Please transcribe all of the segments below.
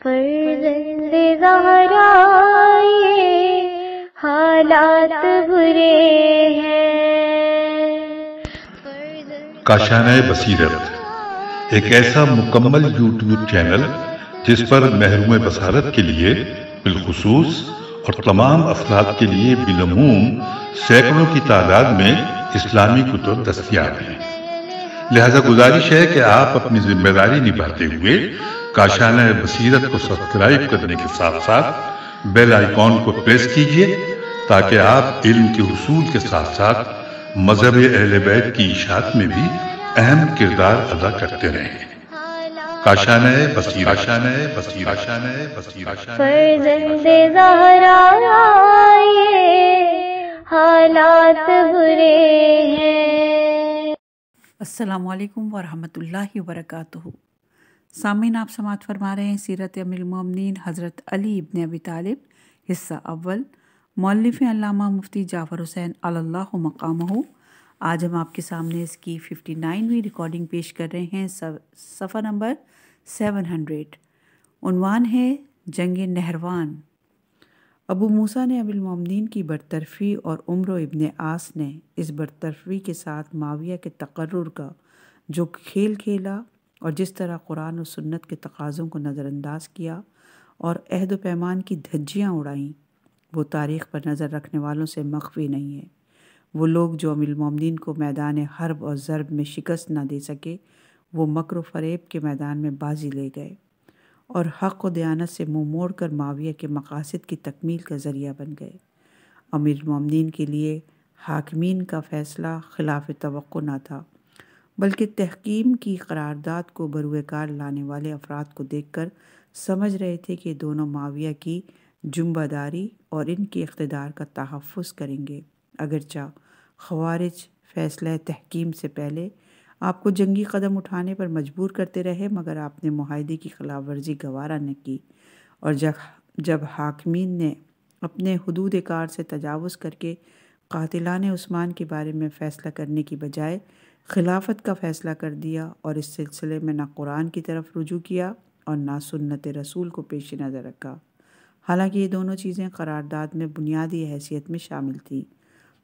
فرزند زہرا یہ حالات برے ہیں۔ کاشانۂ بصیرت ایک ایسا مکمل یوٹیوب چینل جس پر محروم بصارت کے لیے بالخصوص اور تمام افراد کے لیے بالعموم سینکڑوں کی تعداد میں اسلامی کتب دستیاب ہیں۔ لہذا گزارش ہے کہ آپ اپنی ذمہ داری نبھاتے ہوئے کاشانۂ بصیرت کو سبسکرائب کرنے کے ساتھ ساتھ بیل آئیکن کو پریس کیجیے تاکہ آپ علم کے حصول کے ساتھ ساتھ مذہب اہل بیت کی اشاعت میں بھی اہم کردار ادا کرتے رہیں۔ کاشانۂ بصیرت، کاشانۂ بصیرت، کاشانۂ بصیرت۔ فرزند زہرا یہ حالات برے ہیں۔ السلام علیکم ورحمۃ اللہ وبرکاتہ۔ سامعین، آپ سماعت فرما رہے ہیں سیرت امیر المومنین حضرت علی ابن ابی طالب، حصہ اول، مؤلف علامہ مفتی جعفر حسین علی اللہ مقامہ۔ آج ہم آپ کے سامنے اس کی 59ویں ریکارڈنگ پیش کر رہے ہیں، صفحہ نمبر 700۔ عنوان ہے جنگ نہروان۔ ابو موسیٰ نے امیر المومنین کی برطرفی اور عمرو ابن عاص نے اس برطرفی کے ساتھ معاویہ کے تقرر کا جو کھیل کھیلا اور جس طرح قرآن و سنت کے تقاضوں کو نظر انداز کیا اور عہد و پیمان کی دھجیاں اڑائیں، وہ تاریخ پر نظر رکھنے والوں سے مخفی نہیں ہے۔ وہ لوگ جو امیر المومنین کو میدان حرب اور ضرب میں شکست نہ دے سکے، وہ مکر و فریب کے میدان میں بازی لے گئے اور حق و دیانت سے منہ موڑ کر معاویہ کے مقاصد کی تکمیل کا ذریعہ بن گئے۔ امیر المومنین کے لیے حاکمین کا فیصلہ خلاف توقع نہ تھا، بلکہ تحکیم کی قرارداد کو بروئے کار لانے والے افراد کو دیکھ کر سمجھ رہے تھے کہ دونوں معاویہ کی جنبہ داری اور ان کے اقتدار کا تحفظ کریں گے۔ اگرچہ خوارج فیصلہ تحکیم سے پہلے آپ کو جنگی قدم اٹھانے پر مجبور کرتے رہے، مگر آپ نے معاہدے کی خلاف ورزی گوارا نہ کی، اور جب حاکمین نے اپنے حدود کار سے تجاوز کر کے قاتلان عثمان کے بارے میں فیصلہ کرنے کی بجائے خلافت کا فیصلہ کر دیا اور اس سلسلے میں نہ قرآن کی طرف رجوع کیا اور نہ سنت رسول کو پیش نظر رکھا، حالانکہ یہ دونوں چیزیں قرارداد میں بنیادی حیثیت میں شامل تھیں،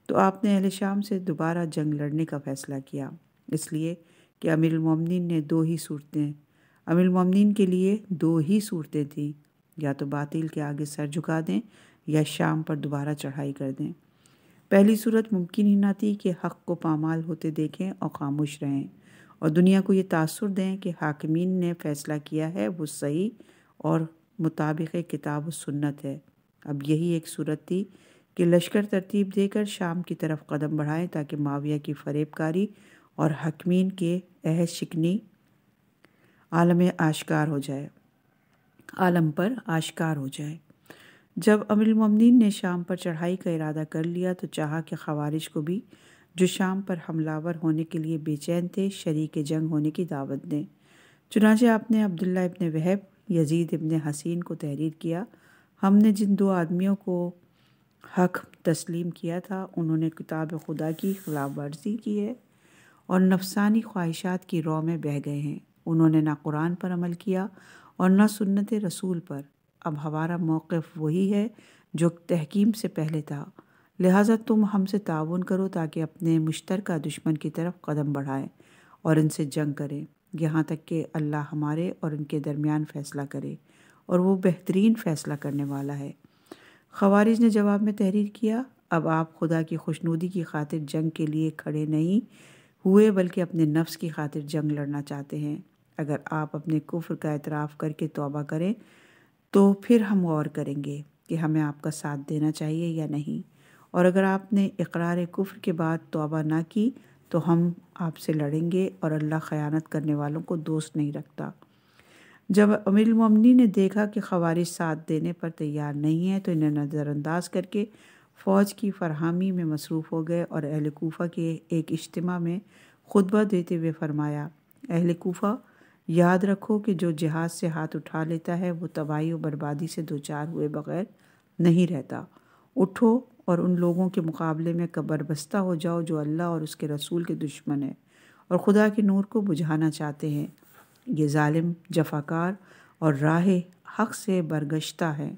تو آپ نے اہل شام سے دوبارہ جنگ لڑنے کا فیصلہ کیا، اس لیے کہ امیر المومنین کے لیے دو ہی صورتیں تھیں، یا تو باطل کے آگے سر جھکا دیں یا شام پر دوبارہ چڑھائی کر دیں۔ پہلی صورت ممکن ہی نہ تھی کہ حق کو پامال ہوتے دیکھیں اور خاموش رہیں اور دنیا کو یہ تاثر دیں کہ حاکمین نے فیصلہ کیا ہے وہ صحیح اور مطابق کتاب و سنت ہے۔ اب یہی ایک صورت تھی کہ لشکر ترتیب دے کر شام کی طرف قدم بڑھائیں تاکہ معاویہ کی فریب کاری اور حاکمین کے عہد شکنی عالم پر آشکار ہو جائے۔ جب امیر المومنین نے شام پر چڑھائی کا ارادہ کر لیا تو چاہا کہ خوارج کو بھی، جو شام پر حملہ آور ہونے کے لیے بے چین تھے، شریک جنگ ہونے کی دعوت دیں۔ چنانچہ آپ نے عبداللہ ابن وہب، یزید ابن حسین کو تحریر کیا، ہم نے جن دو آدمیوں کو حق تسلیم کیا تھا انہوں نے کتاب خدا کی خلاف ورزی کی ہے اور نفسانی خواہشات کی رو میں بہہ گئے ہیں۔ انہوں نے نہ قرآن پر عمل کیا اور نہ سنت رسول پر۔ اب ہمارا موقف وہی ہے جو تحکیم سے پہلے تھا، لہٰذا تم ہم سے تعاون کرو تاکہ اپنے مشترکہ دشمن کی طرف قدم بڑھائیں اور ان سے جنگ کریں، یہاں تک کہ اللہ ہمارے اور ان کے درمیان فیصلہ کرے، اور وہ بہترین فیصلہ کرنے والا ہے۔ خوارج نے جواب میں تحریر کیا، اب آپ خدا کی خوشنودی کی خاطر جنگ کے لیے کھڑے نہیں ہوئے بلکہ اپنے نفس کی خاطر جنگ لڑنا چاہتے ہیں۔ اگر آپ اپنے کفر کا اعتراف کر کے توبہ کریں تو پھر ہم غور کریں گے کہ ہمیں آپ کا ساتھ دینا چاہیے یا نہیں، اور اگر آپ نے اقرار کفر کے بعد توبہ نہ کی تو ہم آپ سے لڑیں گے، اور اللہ خیانت کرنے والوں کو دوست نہیں رکھتا۔ جب امیر المومنین نے دیکھا کہ خوارج ساتھ دینے پر تیار نہیں ہیں تو انہیں نظر انداز کر کے فوج کی فراہمی میں مصروف ہو گئے اور اہل کوفہ کے ایک اجتماع میں خطبہ دیتے ہوئے فرمایا، اہل کوفہ، یاد رکھو کہ جو جہاد سے ہاتھ اٹھا لیتا ہے وہ تباہی و بربادی سے دوچار ہوئے بغیر نہیں رہتا۔ اٹھو اور ان لوگوں کے مقابلے میں بربستہ ہو جاؤ جو اللہ اور اس کے رسول کے دشمن ہیں اور خدا کے نور کو بجھانا چاہتے ہیں۔ یہ ظالم، جفاکار اور راہ حق سے برگشتہ ہیں۔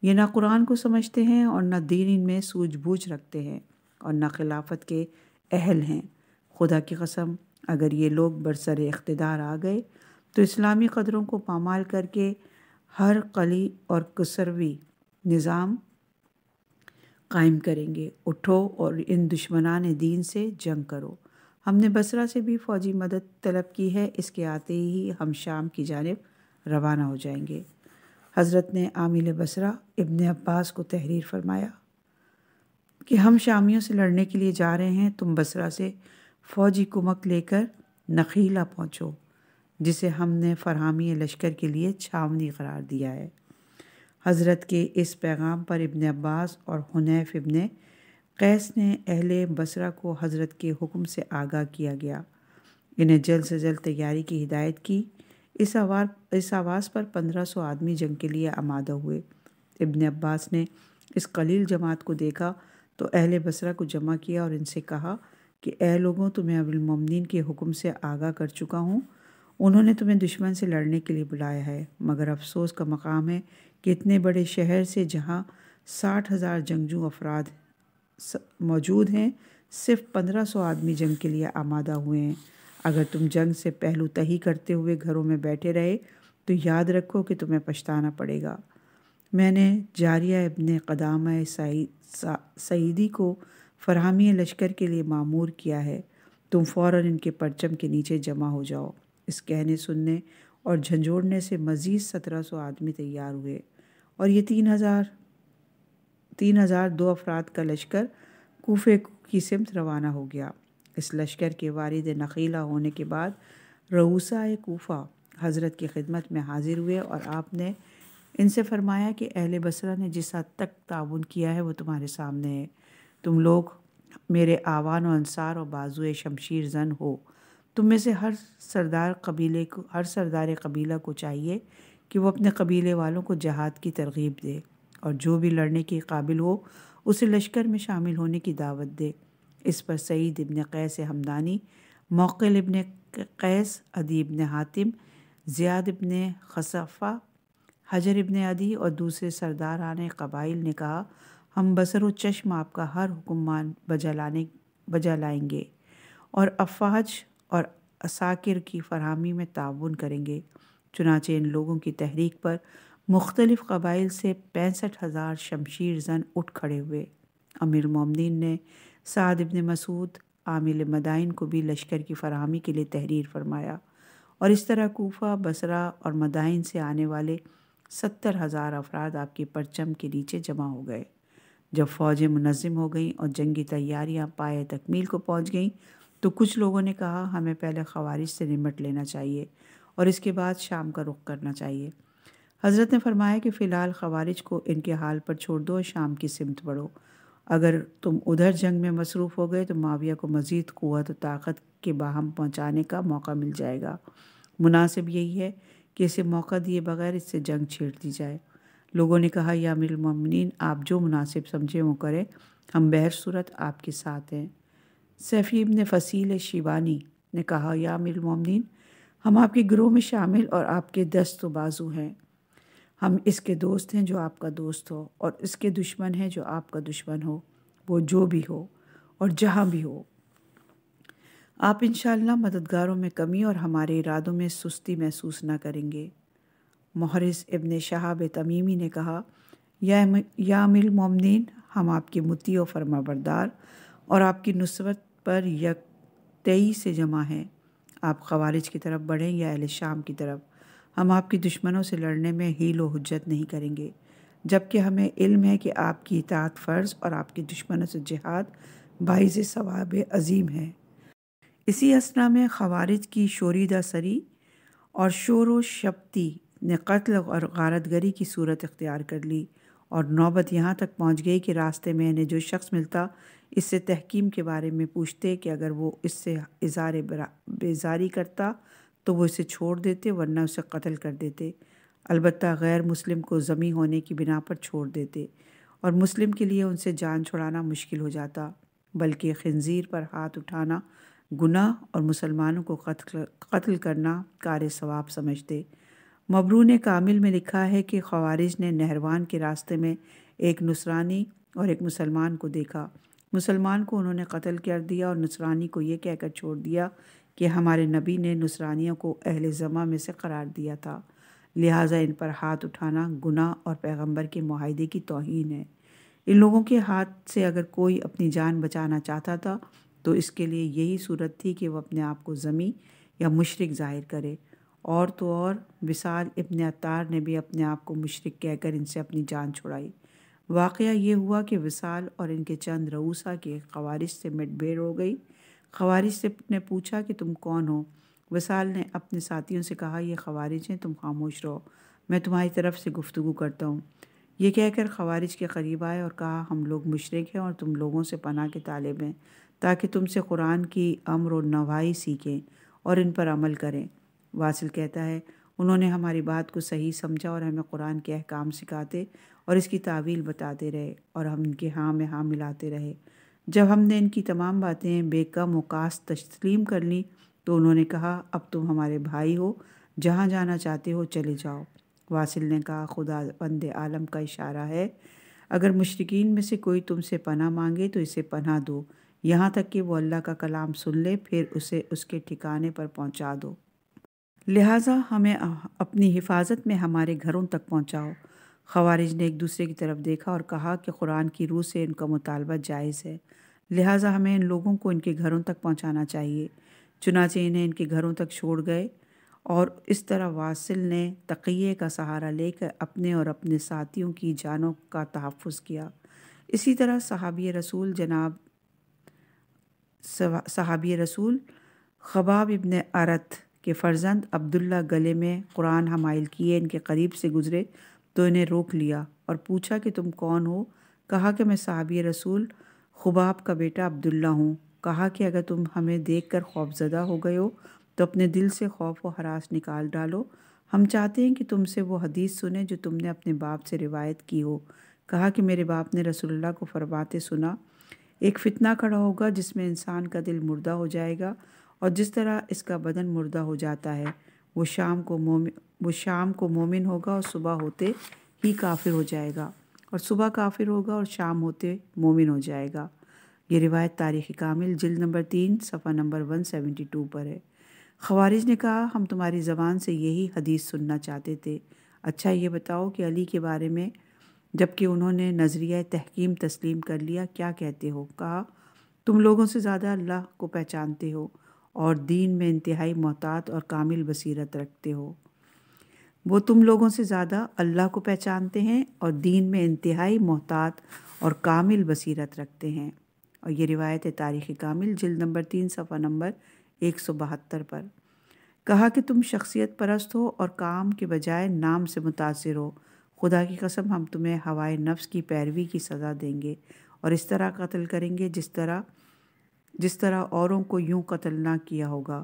یہ نہ قرآن کو سمجھتے ہیں اور نہ دین ان میں سوجھ بوجھ رکھتے ہیں اور نہ خلافت کے اہل ہیں۔ خدا کی قسم اگر یہ لوگ برسر اقتدار آ گئے تو اسلامی قدروں کو پامال کر کے ہر قلی اور کسروی نظام قائم کریں گے۔ اٹھو اور ان دشمنان دین سے جنگ کرو۔ ہم نے بصرہ سے بھی فوجی مدد طلب کی ہے، اس کے آتے ہی ہم شام کی جانب روانہ ہو جائیں گے۔ حضرت نے عامل بصرہ ابن عباس کو تحریر فرمایا کہ ہم شامیوں سے لڑنے کے لیے جا رہے ہیں، تم بصرہ سے فوجی کمک لے کر نخیلہ پہنچو، جسے ہم نے فرہامی لشکر کے لیے چھاونی قرار دیا ہے۔ حضرت کے اس پیغام پر ابن عباس اور حنیف ابن قیس نے اہل بصرہ کو حضرت کے حکم سے آگاہ کیا گیا، انہیں جلد سے جلد تیاری کی ہدایت کی۔ اس آواز پر 1500 آدمی جنگ کے لیے آمادہ ہوئے۔ ابن عباس نے اس قلیل جماعت کو دیکھا تو اہل بصرہ کو جمع کیا اور ان سے کہا کہ اے لوگوں، تمہیں امیر المومنین کے حکم سے آگاہ کر چکا ہوں، انہوں نے تمہیں دشمن سے لڑنے کے لیے بلایا ہے، مگر افسوس کا مقام ہے کہ اتنے بڑے شہر سے جہاں 60,000 جنگجو افراد موجود ہیں، صرف 1500 آدمی جنگ کے لیے آمادہ ہوئے ہیں۔ اگر تم جنگ سے پہلو تہی کرتے ہوئے گھروں میں بیٹھے رہے تو یاد رکھو کہ تمہیں پچھتانا پڑے گا۔ میں نے جاریہ ابن قدامہ سعیدی کو فرہامی لشکر کے لیے مامور کیا ہے، تم فوراً ان کے پرچم کے نیچے جمع ہو جاؤ۔ اس کہنے سننے اور جھنجھوڑنے سے مزید 1700 آدمی تیار ہوئے اور یہ 3002 افراد کا لشکر کوفے کی سمت روانہ ہو گیا۔ اس لشکر کے وارد نخیلہ ہونے کے بعد رؤسائے کوفہ حضرت کی خدمت میں حاضر ہوئے اور آپ نے ان سے فرمایا کہ اہل بصرہ نے جس حد تک تعاون کیا ہے وہ تمہارے سامنے ہے۔ تم لوگ میرے آوان و انصار اور بازوئے شمشیر زن ہو۔ تم میں سے ہر سردار قبیلہ کو چاہیے کہ وہ اپنے قبیلے والوں کو جہاد کی ترغیب دے اور جو بھی لڑنے کے قابل ہو اسے لشکر میں شامل ہونے کی دعوت دے۔ اس پر سعید ابن قیس ہمدانی، موقل ابن قیس، عدی ابن حاتم، زیاد ابن خصفہ، حجر ابن عدی اور دوسرے سرداران قبائل نے کہا، ہم بصر و چشم آپ کا ہر حکم بجا لائیں گے اور افواج اور عساکر کی فراہمی میں تعاون کریں گے۔ چنانچہ ان لوگوں کی تحریک پر مختلف قبائل سے 65,000 شمشیر زن اٹھ کھڑے ہوئے۔ امیر المومنین نے سعد ابن مسعود عامل مدائن کو بھی لشکر کی فراہمی کے لیے تحریر فرمایا اور اس طرح کوفہ، بصرہ اور مدائن سے آنے والے 70,000 افراد آپ کے پرچم کے نیچے جمع ہو گئے۔ جب فوجیں منظم ہو گئیں اور جنگی تیاریاں پائے تکمیل کو پہنچ گئیں تو کچھ لوگوں نے کہا ہمیں پہلے خوارج سے نمٹ لینا چاہیے اور اس کے بعد شام کا رخ کرنا چاہیے۔ حضرت نے فرمایا کہ فی الحال خوارج کو ان کے حال پر چھوڑ دو اور شام کی سمت بڑھو۔ اگر تم ادھر جنگ میں مصروف ہو گئے تو معاویہ کو مزید قوت و طاقت کے باہم پہنچانے کا موقع مل جائے گا۔ مناسب یہی ہے کہ اسے موقع دیے بغیر اس سے جنگ چھیڑ دی جائے۔ لوگوں نے کہا یا امیر المومنین، آپ جو مناسب سمجھیں وہ کریں، ہم بہر صورت آپ کے ساتھ ہیں۔ سیفی ابن فصیل شیبانی نے کہا یا امیر المومنین، ہم آپ کے گروہ میں شامل اور آپ کے دست و بازو ہیں۔ ہم اس کے دوست ہیں جو آپ کا دوست ہو اور اس کے دشمن ہیں جو آپ کا دشمن ہو، وہ جو بھی ہو اور جہاں بھی ہو۔ آپ انشاءاللہ مددگاروں میں کمی اور ہمارے ارادوں میں سستی محسوس نہ کریں گے۔ محرز ابن شہاب تمیمی نے کہا یا امیر المومنین، ہم آپ کے مطیع و فرما بردار اور آپ کی نصرت پر یکتئی سے جمع ہیں۔ آپ خوارج کی طرف بڑھیں یا اہل شام کی طرف، ہم آپ کے دشمنوں سے لڑنے میں حیل و حجت نہیں کریں گے، جبکہ ہمیں علم ہے کہ آپ کی اطاعت فرض اور آپ کے دشمنوں سے جہاد باعث ثواب عظیم ہے۔ اسی اثنا میں خوارج کی شوریدہ سری اور شور و شبتی نے قتل اور غارت گری کی صورت اختیار کر لی اور نوبت یہاں تک پہنچ گئی کہ راستے میں انہیں جو شخص ملتا اس سے تحکیم کے بارے میں پوچھتے کہ اگر وہ اس سے اظہار بیزاری کرتا تو وہ اسے چھوڑ دیتے ورنہ اسے قتل کر دیتے، البتہ غیر مسلم کو ذمی ہونے کی بنا پر چھوڑ دیتے اور مسلم کے لیے ان سے جان چھڑانا مشکل ہو جاتا، بلکہ خنزیر پر ہاتھ اٹھانا گناہ اور مسلمانوں کو قتل کرنا کار ثواب سمجھتے۔ مبرون کامل میں لکھا ہے کہ خوارج نے نہروان کے راستے میں ایک نصرانی اور ایک مسلمان کو دیکھا۔ مسلمان کو انہوں نے قتل کر دیا اور نصرانی کو یہ کہہ کر چھوڑ دیا کہ ہمارے نبی نے نصرانیوں کو اہل ذمہ میں سے قرار دیا تھا، لہٰذا ان پر ہاتھ اٹھانا گناہ اور پیغمبر کے معاہدے کی توہین ہے۔ ان لوگوں کے ہاتھ سے اگر کوئی اپنی جان بچانا چاہتا تھا تو اس کے لیے یہی صورت تھی کہ وہ اپنے آپ کو ذمی یا مشرک ظاہر کرے، اور تو اور وصال ابن عطار نے بھی اپنے آپ کو مشرک کہہ کر ان سے اپنی جان چھڑائی۔ واقعہ یہ ہوا کہ وصال اور ان کے چند رؤسا کے خوارج سے مٹ بھیڑ ہو گئی۔ خوارج سے نے پوچھا کہ تم کون ہو؟ وصال نے اپنے ساتھیوں سے کہا یہ خوارج ہیں، تم خاموش رہو، میں تمہاری طرف سے گفتگو کرتا ہوں۔ یہ کہہ کر خوارج کے قریب آئے اور کہا ہم لوگ مشرک ہیں اور تم لوگوں سے پناہ کے طالب ہیں تاکہ تم سے قرآن کی امر و نواہی سیکھیں اور ان پر عمل کریں۔ واصل کہتا ہے انہوں نے ہماری بات کو صحیح سمجھا اور ہمیں قرآن کے احکام سکھاتے اور اس کی تعویل بتاتے رہے اور ہم ان کے ہاں میں ہاں ملاتے رہے۔ جب ہم نے ان کی تمام باتیں بے کم و کاست تسلیم کر لیں تو انہوں نے کہا اب تم ہمارے بھائی ہو، جہاں جانا چاہتے ہو چلے جاؤ۔ واصل نے کہا خدا بند عالم کا اشارہ ہے، اگر مشرکین میں سے کوئی تم سے پناہ مانگے تو اسے پناہ دو یہاں تک کہ وہ اللہ کا کلام سن لے، پھر اسے اس کے ٹھکانے پر پہنچا دو، لہٰذا ہمیں اپنی حفاظت میں ہمارے گھروں تک پہنچاؤ۔ خوارج نے ایک دوسرے کی طرف دیکھا اور کہا کہ قرآن کی روح سے ان کا مطالبہ جائز ہے، لہٰذا ہمیں ان لوگوں کو ان کے گھروں تک پہنچانا چاہیے۔ چنانچہ انہیں ان کے گھروں تک چھوڑ گئے اور اس طرح واصل نے تقیے کا سہارا لے کر اپنے اور اپنے ساتھیوں کی جانوں کا تحفظ کیا۔ اسی طرح صحابی رسول خباب ابن ارت کے فرزند عبداللہ گلے میں قرآن حمائل کیے ان کے قریب سے گزرے تو انہیں روک لیا اور پوچھا کہ تم کون ہو؟ کہا کہ میں صحابی رسول خباب کا بیٹا عبداللہ ہوں۔ کہا کہ اگر تم ہمیں دیکھ کر خوف زدہ ہو گئے ہو تو اپنے دل سے خوف و ہراس نکال ڈالو، ہم چاہتے ہیں کہ تم سے وہ حدیث سنیں جو تم نے اپنے باپ سے روایت کی ہو۔ کہا کہ میرے باپ نے رسول اللہ کو فرماتے سنا، ایک فتنہ کھڑا ہوگا جس میں انسان کا دل مردہ ہو جائے گا اور جس طرح اس کا بدن مردہ ہو جاتا ہے، وہ شام کو مومن ہوگا اور صبح ہوتے ہی کافر ہو جائے گا، اور صبح کافر ہوگا اور شام ہوتے مومن ہو جائے گا۔ یہ روایت تاریخ کامل جلد نمبر 3 صفحہ نمبر 172 پر ہے۔ خوارج نے کہا ہم تمہاری زبان سے یہی حدیث سننا چاہتے تھے، اچھا یہ بتاؤ کہ علی کے بارے میں جب کہ انہوں نے نظریہ تحکیم تسلیم کر لیا کیا کہتے ہو؟ کہا تم لوگوں سے زیادہ اللہ کو پہچانتے ہو اور دین میں انتہائی محتاط اور کامل بصیرت رکھتے ہو۔ وہ تم لوگوں سے زیادہ اللہ کو پہچانتے ہیں اور دین میں انتہائی محتاط اور کامل بصیرت رکھتے ہیں۔ اور یہ روایت ہے تاریخ کامل جلد نمبر 3 صفحہ نمبر 172 پر۔ کہا کہ تم شخصیت پرست ہو اور کام کے بجائے نام سے متاثر ہو، خدا کی قسم ہم تمہیں ہوائے نفس کی پیروی کی سزا دیں گے اور اس طرح قتل کریں گے جس طرح اوروں کو یوں قتل نہ کیا ہوگا۔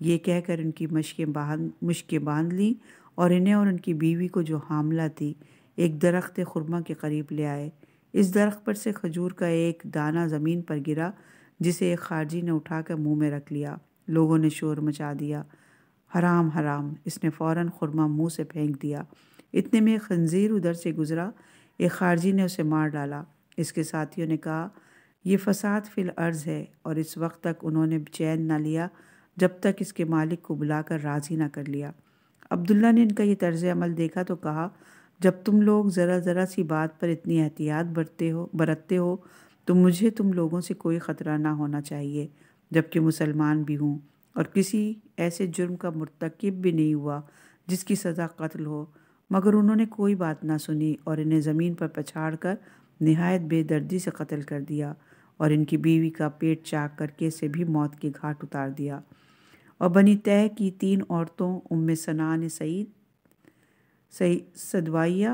یہ کہہ کر ان کی مشکیں باندھ لیں اور انہیں اور ان کی بیوی کو جو حاملہ تھی ایک درخت خرما کے قریب لے آئے۔ اس درخت پر سے کھجور کا ایک دانہ زمین پر گرا جسے ایک خارجی نے اٹھا کر منہ میں رکھ لیا۔ لوگوں نے شور مچا دیا، حرام حرام۔ اس نے فوراً خرما منہ سے پھینک دیا۔ اتنے میں ایک خنزیر ادھر سے گزرا، ایک خارجی نے اسے مار ڈالا۔ اس کے ساتھیوں نے کہا یہ فساد فی الارض ہے، اور اس وقت تک انہوں نے چین نہ لیا جب تک اس کے مالک کو بلا کر راضی نہ کر لیا۔ عبداللہ نے ان کا یہ طرز عمل دیکھا تو کہا جب تم لوگ ذرا سی بات پر اتنی احتیاط برتتے ہو تو مجھے تم لوگوں سے کوئی خطرہ نہ ہونا چاہیے، جبکہ مسلمان بھی ہوں اور کسی ایسے جرم کا مرتکب بھی نہیں ہوا جس کی سزا قتل ہو۔ مگر انہوں نے کوئی بات نہ سنی اور انہیں زمین پر پچھاڑ کر نہایت بے دردی سے قتل کر دیا اور ان کی بیوی کا پیٹ چاک کر کے اسے بھی موت کے گھاٹ اتار دیا، اور بنی تہ کی 3 عورتوں ام سنان سدوائیہ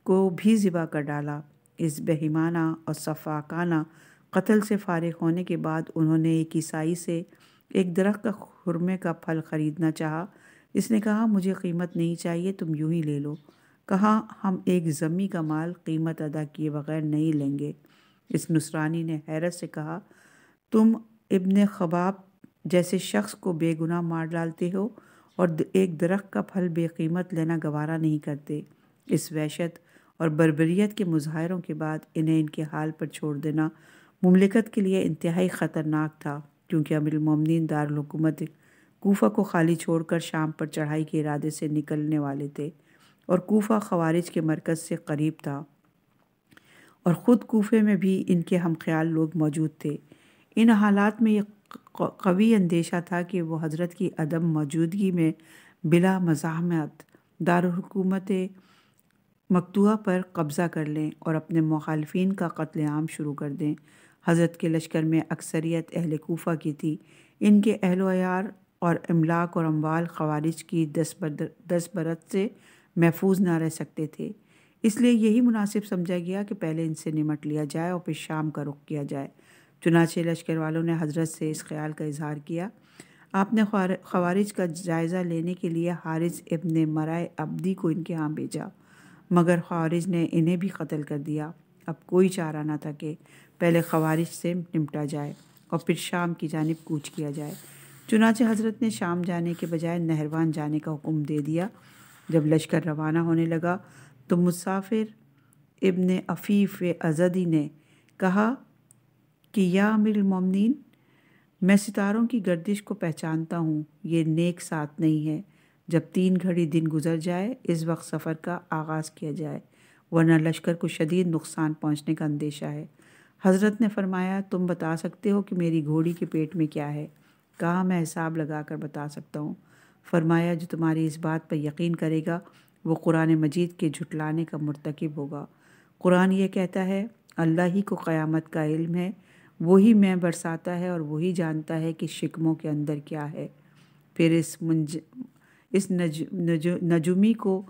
کو بھی ذبح کر ڈالا۔ اس بہیمانہ اور سفاکانہ قتل سے فارغ ہونے کے بعد انہوں نے ایک عیسائی سے ایک درخت کا خرمے کا پھل خریدنا چاہا۔ اس نے کہا مجھے قیمت نہیں چاہیے، تم یوں ہی لے لو۔ کہا ہم ایک ذمی کا مال قیمت ادا کیے بغیر نہیں لیں گے۔ اس نصرانی نے حیرت سے کہا تم ابن خباب جیسے شخص کو بے گناہ مار ڈالتے ہو اور ایک درخت کا پھل بے قیمت لینا گوارا نہیں کرتے۔ اس وحشت اور بربریت کے مظاہروں کے بعد انہیں ان کے حال پر چھوڑ دینا مملکت کے لیے انتہائی خطرناک تھا، کیونکہ امیر المومنین دارالحکومت کوفہ کو خالی چھوڑ کر شام پر چڑھائی کے ارادے سے نکلنے والے تھے، اور کوفہ خوارج کے مرکز سے قریب تھا، اور خود کوفے میں بھی ان کے ہم خیال لوگ موجود تھے۔ ان حالات میں یہ قوی اندیشہ تھا کہ وہ حضرت کی عدم موجودگی میں بلا مزاحمت دارالحکومت مقتوعہ پر قبضہ کر لیں اور اپنے مخالفین کا قتل عام شروع کر دیں۔ حضرت کے لشکر میں اکثریت اہل کوفہ کی تھی۔ ان کے اہل و عیال اور املاک اور اموال خوارج کی دستبرد سے محفوظ نہ رہ سکتے تھے، اس لیے یہی مناسب سمجھا گیا کہ پہلے ان سے نمٹ لیا جائے اور پھر شام کا رخ کیا جائے۔ چنانچہ لشکر والوں نے حضرت سے اس خیال کا اظہار کیا۔ آپ نے خوارج کا جائزہ لینے کے لیے حارث ابن مرائے عبدی کو ان کے ہاں بھیجا، مگر خوارج نے انہیں بھی قتل کر دیا۔ اب کوئی چارہ نہ تھا کہ پہلے خوارج سے نمٹا جائے اور پھر شام کی جانب کوچ کیا جائے۔ چنانچہ حضرت نے شام جانے کے بجائے نہروان جانے کا حکم دے دیا۔ جب لشکر روانہ ہونے لگا تو مسافر ابن عفیف ازدی نے کہا کہ یا امیر المومنین، میں ستاروں کی گردش کو پہچانتا ہوں، یہ نیک ساتھ نہیں ہے۔ جب 3 گھڑی دن گزر جائے اس وقت سفر کا آغاز کیا جائے، ورنہ لشکر کو شدید نقصان پہنچنے کا اندیشہ ہے۔ حضرت نے فرمایا تم بتا سکتے ہو کہ میری گھوڑی کے پیٹ میں کیا ہے؟ کہا میں حساب لگا کر بتا سکتا ہوں۔ فرمایا جو تمہاری اس بات پر یقین کرے گا وہ قرآن مجید کے جھٹلانے کا مرتکب ہوگا۔ قرآن یہ کہتا ہے اللہ ہی کو قیامت کا علم ہے، وہی میں برساتا ہے اور وہی جانتا ہے کہ شکموں کے اندر کیا ہے۔ پھر اس نجومی کو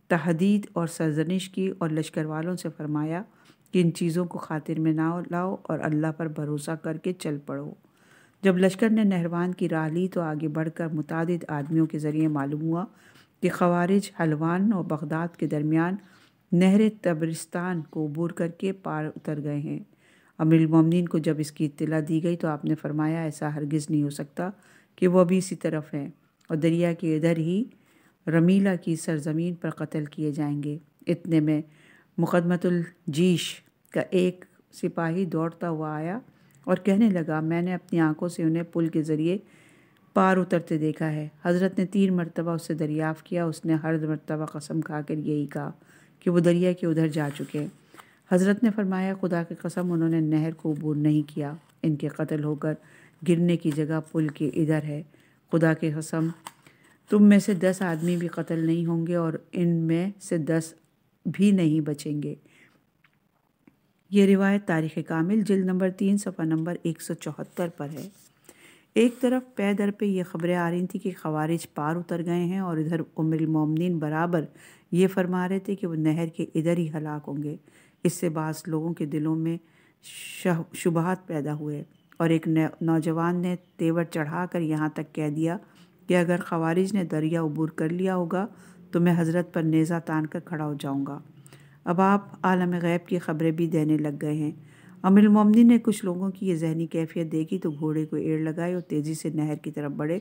تحدید اور سرزنش کی اور لشکر والوں سے فرمایا کہ ان چیزوں کو خاطر میں نہ لاؤ اور اللہ پر بھروسہ کر کے چل پڑو۔ جب لشکر نے نہروان کی راہ لی تو آگے بڑھ کر متعدد آدمیوں کے ذریعے معلوم ہوا کہ خوارج حلوان اور بغداد کے درمیان نہر طبرستان کو عبور کر کے پار اتر گئے ہیں۔ امیر المومنین کو جب اس کی اطلاع دی گئی تو آپ نے فرمایا ایسا ہرگز نہیں ہو سکتا کہ وہ ابھی اسی طرف ہیں اور دریا کے ادھر ہی رمیلہ کی سرزمین پر قتل کیے جائیں گے۔ اتنے میں مقدمۃ الجیش کا ایک سپاہی دوڑتا ہوا آیا اور کہنے لگا میں نے اپنی آنکھوں سے انہیں پل کے ذریعے پار اترتے دیکھا ہے۔ حضرت نے 3 مرتبہ اس سے دریافت کیا، اس نے ہر مرتبہ قسم کھا کر یہی کہا کہ وہ دریا کے ادھر جا چکے۔ حضرت نے فرمایا خدا کی قسم انہوں نے نہر کو عبور نہیں کیا، ان کے قتل ہو کر گرنے کی جگہ پل کے ادھر ہے۔ خدا کی قسم تم میں سے 10 آدمی بھی قتل نہیں ہوں گے اور ان میں سے 10 بھی نہیں بچیں گے۔ یہ روایت تاریخ کامل جلد نمبر 3 صفحہ نمبر 174 پر ہے۔ ایک طرف پے در پہ یہ خبریں آ رہی تھیں کہ خوارج پار اتر گئے ہیں اور ادھر ام المومنین برابر یہ فرما رہے تھے کہ وہ نہر کے ادھر ہی ہلاک ہوں گے۔ اس سے بعض لوگوں کے دلوں میں شبہات پیدا ہوئے اور ایک نوجوان نے تیور چڑھا کر یہاں تک کہہ دیا کہ اگر خوارج نے دریا عبور کر لیا ہوگا تو میں حضرت پر نیزہ تان کر کھڑا ہو جاؤں گا۔ اب آپ عالم غیب کی خبریں بھی دینے لگ گئے ہیں۔ امیر المومنین نے کچھ لوگوں کی یہ ذہنی کیفیت دیکھی تو گھوڑے کو ایڑ لگائی اور تیزی سے نہر کی طرف بڑھے۔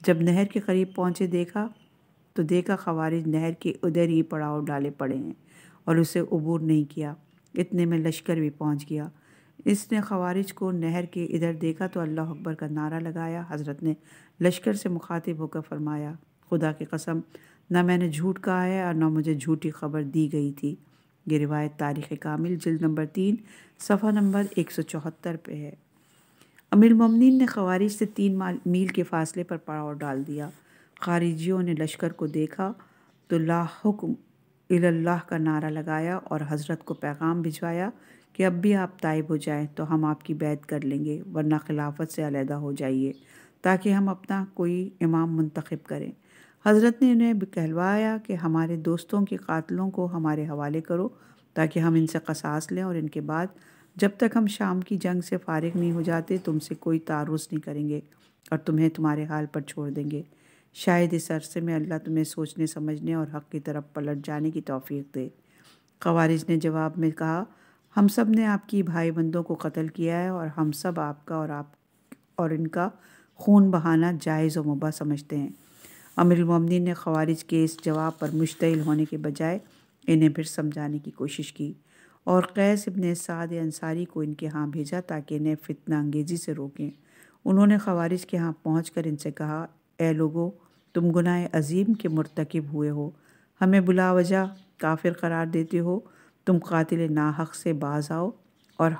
جب نہر کے قریب پہنچے دیکھا خوارج نہر کے ادھر ہی پڑاؤ ڈالے پڑے ہیں اور اسے عبور نہیں کیا۔ اتنے میں لشکر بھی پہنچ گیا۔ اس نے خوارج کو نہر کے ادھر دیکھا تو اللہ اکبر کا نعرہ لگایا۔ حضرت نے لشکر سے مخاطب ہو کر فرمایا خدا کی قسم نہ میں نے جھوٹ کہا ہے اور نہ مجھے جھوٹی خبر دی گئی تھی۔ یہ روایت تاریخ کامل جلد نمبر 3 صفحہ نمبر 174 پہ ہے۔ امیر المومنین نے خوارج سے 3 میل کے فاصلے پر پڑاؤ ڈال دیا۔ خارجیوں نے لشکر کو دیکھا تو لا حکم الا اللہ کا نعرہ لگایا اور حضرت کو پیغام بھجوایا کہ اب بھی آپ تائب ہو جائیں تو ہم آپ کی بیعت کر لیں گے، ورنہ خلافت سے علیحدہ ہو جائیے تاکہ ہم اپنا کوئی امام منتخب کریں۔ حضرت نے انہیں کہلوایا کہ ہمارے دوستوں کے قاتلوں کو ہمارے حوالے کرو تاکہ ہم ان سے قصاص لیں اور ان کے بعد جب تک ہم شام کی جنگ سے فارغ نہیں ہو جاتے تم سے کوئی تعرض نہیں کریں گے اور تمہیں تمہارے حال پر چھوڑ دیں گے۔ شاید اس عرصے میں اللہ تمہیں سوچنے سمجھنے اور حق کی طرف پلٹ جانے کی توفیق دے۔ خوارج نے جواب میں کہا ہم سب نے آپ کی بھائی بندوں کو قتل کیا ہے اور ہم سب آپ کا اور ان کا خون بہانا جائز و مباح سمجھتے ہیں۔ امیر المومنین نے خوارج کے اس جواب پر مشتعل ہونے کے بجائے انہیں پھر سمجھانے کی کوشش کی اور قیس ابن سعد انصاری کو ان کے ہاں بھیجا تاکہ انہیں فتنہ انگیزی سے روکیں۔ انہوں نے خوارج کے ہاں پہنچ کر ان سے کہا، اے لوگو، تم گناہ عظیم کے مرتکب ہوئے ہو، ہمیں بلا وجہ کافر قرار دیتے ہو، تم قاتل ناحق سے باز آؤ اور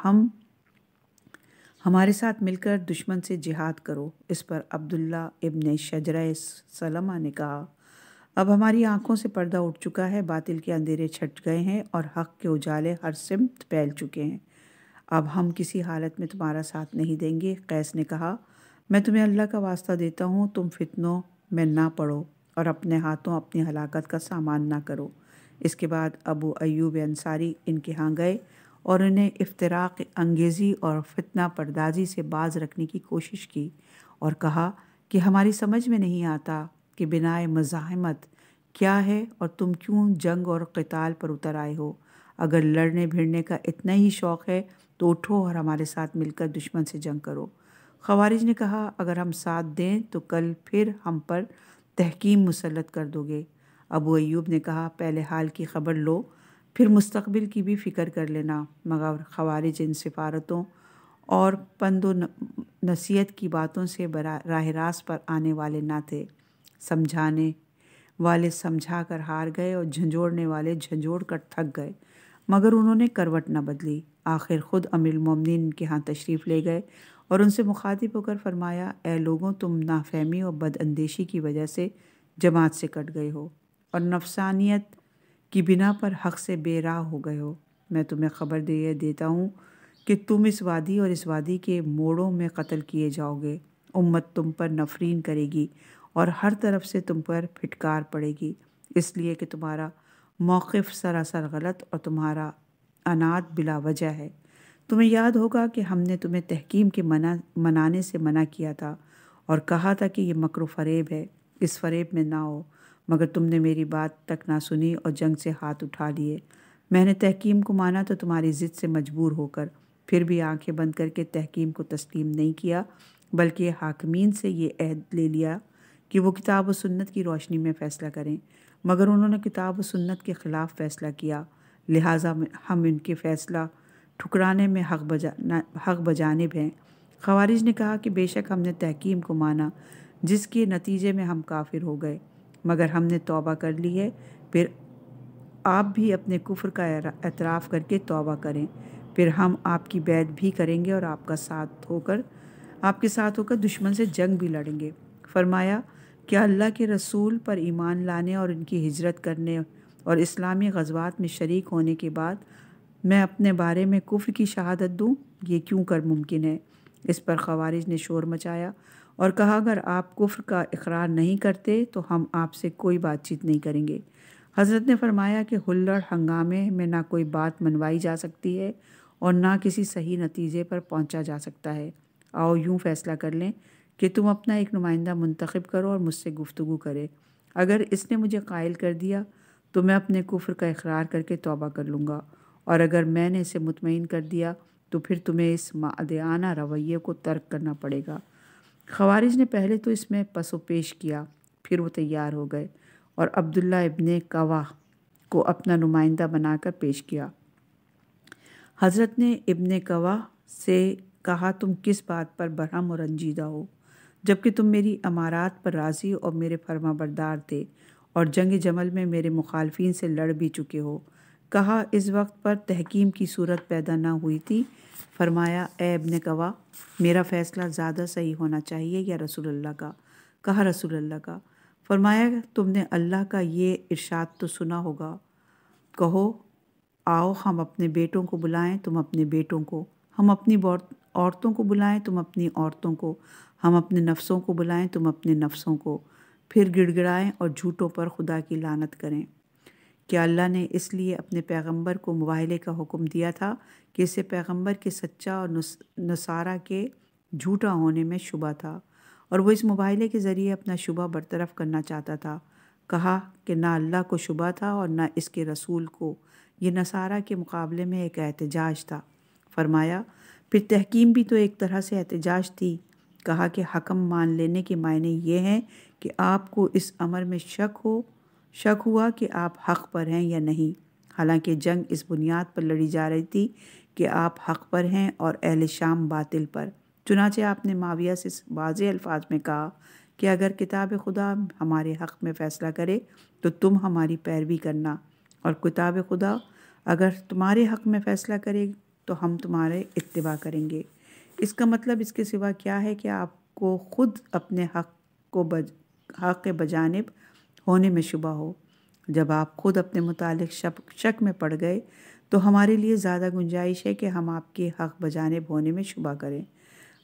ہمارے ساتھ مل کر دشمن سے جہاد کرو۔ اس پر عبداللہ ابن شجرہ سلمہ نے کہا، اب ہماری آنکھوں سے پردہ اٹھ چکا ہے، باطل کے اندھیرے چھٹ گئے ہیں اور حق کے اجالے ہر سمت پھیل چکے ہیں، اب ہم کسی حالت میں تمہارا ساتھ نہیں دیں گے۔ قیس نے کہا، میں تمہیں اللہ کا واسطہ دیتا ہوں، تم فتنوں میں نہ پڑو اور اپنے ہاتھوں اپنی ہلاکت کا سامان نہ کرو۔ اس کے بعد ابو ایوب انصاری ان کے ہاں گئے اور انہیں افتراق انگیزی اور فتنہ پردازی سے باز رکھنے کی کوشش کی اور کہا کہ ہماری سمجھ میں نہیں آتا کہ بنائے مزاحمت کیا ہے اور تم کیوں جنگ اور قتال پر اتر آئے ہو۔ اگر لڑنے بھیڑنے کا اتنا ہی شوق ہے تو اٹھو اور ہمارے ساتھ مل کر دشمن سے جنگ کرو۔ خوارج نے کہا، اگر ہم ساتھ دیں تو کل پھر ہم پر تحکیم مسلط کر دو گے۔ ابو ایوب نے کہا، پہلے حال کی خبر لو، پھر مستقبل کی بھی فکر کر لینا۔ مگر خوارج ان سفارتوں اور پند و نصیحت کی باتوں سے راہ راست پر آنے والے نہ تھے۔ سمجھانے والے سمجھا کر ہار گئے اور جھنجھوڑنے والے جھنجھوڑ کر تھک گئے، مگر انہوں نے کروٹ نہ بدلی۔ آخر خود امیر المومنین ان کے ہاں تشریف لے گئے اور ان سے مخاطب ہو کر فرمایا، اے لوگوں، تم نافہمی اور بد اندیشی کی وجہ سے جماعت سے کٹ گئے ہو اور نفسانیت کی بنا پر حق سے بے راہ ہو گئے ہو۔ میں تمہیں خبر دیتا ہوں کہ تم اس وادی اور اس وادی کے موڑوں میں قتل کیے جاؤ گے۔ امت تم پر نفرین کرے گی اور ہر طرف سے تم پر پھٹکار پڑے گی، اس لیے کہ تمہارا موقف سراسر غلط اور تمہارا عناد بلا وجہ ہے۔ تمہیں یاد ہوگا کہ ہم نے تمہیں تحکیم کے منانے سے منع کیا تھا اور کہا تھا کہ یہ مکر و فریب ہے، اس فریب میں نہ ہو، مگر تم نے میری بات تک نہ سنی اور جنگ سے ہاتھ اٹھا لیے۔ میں نے تحکیم کو مانا تو تمہاری ضد سے مجبور ہو کر، پھر بھی آنکھیں بند کر کے تحکیم کو تسلیم نہیں کیا، بلکہ حاکمین سے یہ عہد لے لیا کہ وہ کتاب و سنت کی روشنی میں فیصلہ کریں، مگر انہوں نے کتاب و سنت کے خلاف فیصلہ کیا، لہٰذا ہم ان کے فیصلہ ٹھکرانے میں حق بجانب ہیں۔ خوارج نے کہا کہ بے شک ہم نے تحکیم کو مانا، جس کے نتیجے میں ہم کافر ہو گئے، مگر ہم نے توبہ کر لی ہے، پھر آپ بھی اپنے کفر کا اعتراف کر کے توبہ کریں، پھر ہم آپ کی بیعت بھی کریں گے اور آپ کے ساتھ ہو کر دشمن سے جنگ بھی لڑیں گے۔ فرمایا، کیا اللہ کے رسول پر ایمان لانے اور ان کی ہجرت کرنے اور اسلامی غزوات میں شریک ہونے کے بعد میں اپنے بارے میں کفر کی شہادت دوں؟ یہ کیوں کر ممکن ہے؟ اس پر خوارج نے شور مچایا اور کہا، اگر آپ کفر کا اقرار نہیں کرتے تو ہم آپ سے کوئی بات چیت نہیں کریں گے۔ حضرت نے فرمایا کہ ہلڑ ہنگامے میں نہ کوئی بات منوائی جا سکتی ہے اور نہ کسی صحیح نتیجے پر پہنچا جا سکتا ہے۔ آؤ یوں فیصلہ کر لیں کہ تم اپنا ایک نمائندہ منتخب کرو اور مجھ سے گفتگو کرے، اگر اس نے مجھے قائل کر دیا تو میں اپنے کفر کا اقرار کر کے توبہ کر لوں گا، اور اگر میں نے اسے مطمئن کر دیا تو پھر تمہیں اس معدیانہ رویے کو ترک کرنا پڑے گا۔ خوارج نے پہلے تو اس میں پس و پیش کیا، پھر وہ تیار ہو گئے اور عبداللہ ابن قواہ کو اپنا نمائندہ بنا کر پیش کیا۔ حضرت نے ابن قواہ سے کہا، تم کس بات پر برہم اور رنجیدہ ہو، جبکہ تم میری امارات پر راضی اور میرے فرما بردار تھے اور جنگ جمل میں میرے مخالفین سے لڑ بھی چکے ہو؟ کہا، اس وقت پر تحکیم کی صورت پیدا نہ ہوئی تھی۔ فرمایا، اے ابن قواہ، میرا فیصلہ زیادہ صحیح ہونا چاہیے یا رسول اللہ کا؟ کہا، رسول اللہ کا۔ فرمایا، تم نے اللہ کا یہ ارشاد تو سنا ہوگا، کہو، آؤ ہم اپنے بیٹوں کو بلائیں، تم اپنے بیٹوں کو، ہم اپنی عورتوں کو بلائیں، تم اپنی عورتوں کو، ہم اپنے نفسوں کو بلائیں، تم اپنے نفسوں کو، پھر گڑ گڑائیں اور جھوٹوں پر خدا کی لعنت کریں۔ کیا اللہ نے اس لیے اپنے پیغمبر کو مباہلے کا حکم دیا تھا کہ اسے پیغمبر کے سچا اور نصارہ کے جھوٹا ہونے میں شبہ تھا، اور وہ اس مباہلے کے ذریعے اپنا شبہ برطرف کرنا چاہتا تھا؟ کہا کہ نہ اللہ کو شبہ تھا اور نہ اس کے رسول کو، یہ نصارہ کے مقابلے میں ایک احتجاج تھا۔ فرمایا، پھر تحکیم بھی تو ایک طرح سے احتجاج تھی۔ کہا کہ حکم مان لینے کے معنی یہ ہیں کہ آپ کو اس امر میں شک ہوا کہ آپ حق پر ہیں یا نہیں، حالانکہ جنگ اس بنیاد پر لڑی جا رہی تھی کہ آپ حق پر ہیں اور اہل شام باطل پر۔ چنانچہ آپ نے معاویہ سے واضح الفاظ میں کہا کہ اگر کتاب خدا ہمارے حق میں فیصلہ کرے تو تم ہماری پیروی کرنا، اور کتاب خدا اگر تمہارے حق میں فیصلہ کرے تو ہم تمہارے اتباع کریں گے۔ اس کا مطلب اس کے سوا کیا ہے کہ آپ کو خود اپنے حق کے بجانب ہونے میں شبہ ہو۔ جب آپ خود اپنے متعلق شک میں پڑ گئے تو ہمارے لیے زیادہ گنجائش ہے کہ ہم آپ کے حق بجانب ہونے میں شبہ کریں۔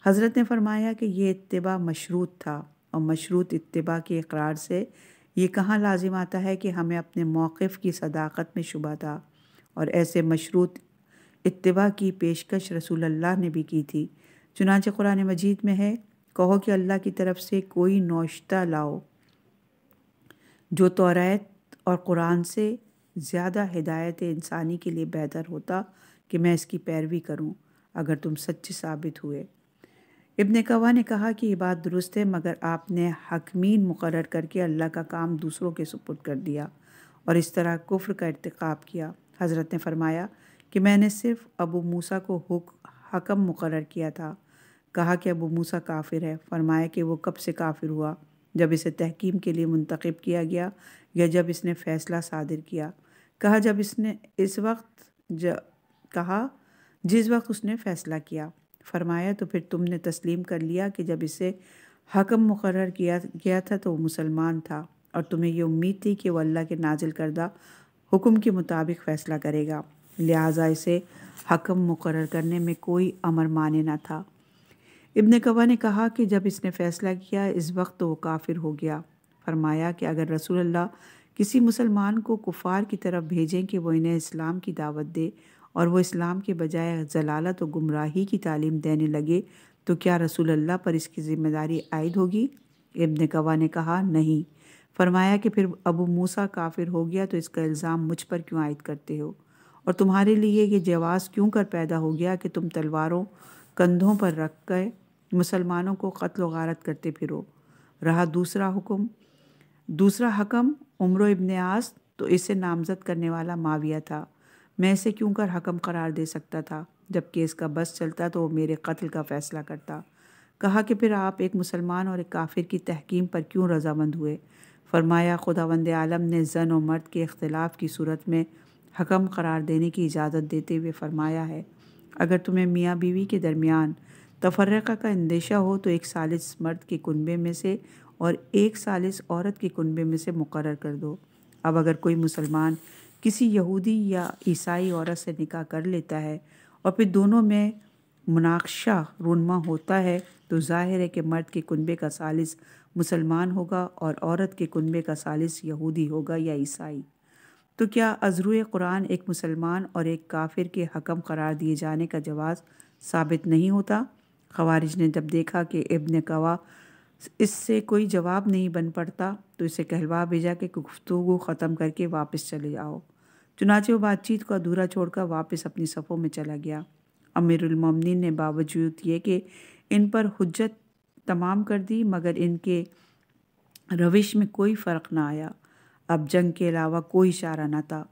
حضرت نے فرمایا کہ یہ اتباع مشروط تھا، اور مشروط اتباع کے اقرار سے یہ کہاں لازم آتا ہے کہ ہمیں اپنے موقف کی صداقت میں شبہ تھا، اور ایسے مشروط اتباع کی پیشکش رسول اللہ نے بھی کی تھی۔ چنانچہ قرآن مجید میں ہے، کہو کہ اللہ کی طرف سے کوئی نوشتہ لاؤ جو توریت اور قرآن سے زیادہ ہدایت انسانی کے لیے بہتر ہوتا کہ میں اس کی پیروی کروں اگر تم سچے ثابت ہوئے۔ ابن کوا نے کہا کہ یہ بات درست ہے، مگر آپ نے حاکمین مقرر کر کے اللہ کا کام دوسروں کے سپرد کر دیا اور اس طرح کفر کا ارتکاب کیا۔ حضرت نے فرمایا کہ میں نے صرف ابو موسیٰ کو حکم مقرر کیا تھا۔ کہا کہ ابو موسیٰ کافر ہے۔ فرمایا کہ وہ کب سے کافر ہوا؟ جب اسے تحکیم کے لیے منتخب کیا گیا یا جب اس نے فیصلہ صادر کیا؟ کہا جس وقت اس نے فیصلہ کیا۔ فرمایا تو پھر تم نے تسلیم کر لیا کہ جب اسے حکم مقرر کیا گیا تھا تو وہ مسلمان تھا، اور تمہیں یہ امید تھی کہ وہ اللہ کے نازل کردہ حکم کے مطابق فیصلہ کرے گا، لہٰذا اسے حکم مقرر کرنے میں کوئی امر مانے نہ تھا۔ ابن کوا نے کہا کہ جب اس نے فیصلہ کیا اس وقت تو وہ کافر ہو گیا۔ فرمایا کہ اگر رسول اللہ کسی مسلمان کو کفار کی طرف بھیجیں کہ وہ انہیں اسلام کی دعوت دے اور وہ اسلام کے بجائے ضلالت و گمراہی کی تعلیم دینے لگے تو کیا رسول اللہ پر اس کی ذمہ داری عائد ہوگی؟ ابن کوا نے کہا نہیں۔ فرمایا کہ پھر ابو موسیٰ کافر ہو گیا تو اس کا الزام مجھ پر کیوں عائد کرتے ہو؟ اور تمہارے لیے یہ جواز کیوں کر پیدا ہو گیا کہ تم تلواروں کندھوں پر رکھ کر مسلمانوں کو قتل و غارت کرتے پھرو؟ رہا دوسرا حکم عمرو ابن عاص، تو اسے نامزد کرنے والا معاویہ تھا۔ میں اسے کیوں کر حکم قرار دے سکتا تھا؟ جبکہ اس کا بس چلتا تو وہ میرے قتل کا فیصلہ کرتا۔ کہا کہ پھر آپ ایک مسلمان اور ایک کافر کی تحکیم پر کیوں رضامند ہوئے؟ فرمایا خداوند عالم نے زن و مرد کے اختلاف کی صورت میں حکم قرار دینے کی اجازت دیتے ہوئے فرمایا ہے، اگر تمہیں میاں بیوی کے درمیان تفرقہ کا اندیشہ ہو تو ایک ثالث مرد کے کنبے میں سے اور ایک ثالث عورت کے کنبے میں سے مقرر کر دو۔ اب اگر کوئی مسلمان کسی یہودی یا عیسائی عورت سے نکاح کر لیتا ہے اور پھر دونوں میں مناقشہ رونما ہوتا ہے تو ظاہر ہے کہ مرد کے کنبے کا ثالث مسلمان ہوگا اور عورت کے کنبے کا ثالث یہودی ہوگا یا عیسائی۔ تو کیا از روئے قرآن ایک مسلمان اور ایک کافر کے حکم قرار دیے جانے کا جواز ثابت نہیں ہوتا؟ خوارج نے جب دیکھا کہ ابن کوا اس سے کوئی جواب نہیں بن پڑتا تو اسے کہلوا بھیجا کہ گفتگو ختم کر کے واپس چلے جاؤ۔ چنانچہ وہ بات چیت کو ادھورا چھوڑ کر واپس اپنی صفوں میں چلا گیا۔ امیر المومنین نے باوجود یہ کہ ان پر حجت تمام کر دی مگر ان کے روش میں کوئی فرق نہ آیا۔ اب جنگ کے علاوہ کوئی چارہ نہ تھا۔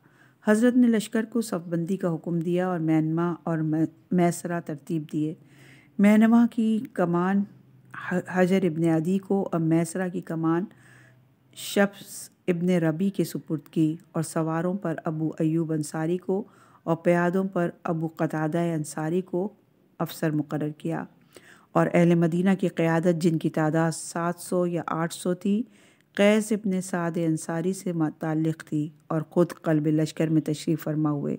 حضرت نے لشکر کو صف بندی کا حکم دیا اور مینما اور میسرہ ترتیب دیے۔ مینما کی کمان حجر ابن عدی کو اور میسرہ کی کمان شمس ابن ربی کے سپرد کی، اور سواروں پر ابو ایوب انصاری کو اور پیادوں پر ابو قتادہ انصاری کو افسر مقرر کیا، اور اہل مدینہ کی قیادت جن کی تعداد 700 یا 800 تھی قیس ابن سعد انصاری سے متعلق تھی، اور خود قلب لشکر میں تشریف فرما ہوئے۔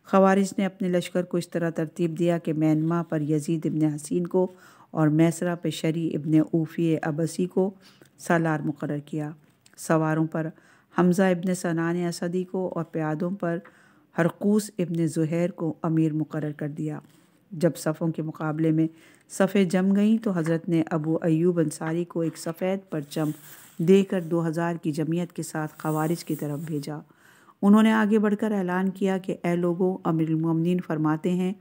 خوارج نے اپنے لشکر کو اس طرح ترتیب دیا کہ مینما پر یزید ابن حسین کو اور میسرہ پہ شری ابن اوفی عبسی کو سالار مقرر کیا، سواروں پر حمزہ ابن سنان اسدی کو اور پیادوں پر ہرقوس ابن زہیر کو امیر مقرر کر دیا۔ جب صفوں کے مقابلے میں صفیں جم گئیں تو حضرت نے ابو ایوب انصاری کو ایک سفید پرچم دے کر 2000 کی جمعیت کے ساتھ خوارج کی طرف بھیجا۔ انہوں نے آگے بڑھ کر اعلان کیا کہ اے لوگوں، امیر المومنین فرماتے ہیں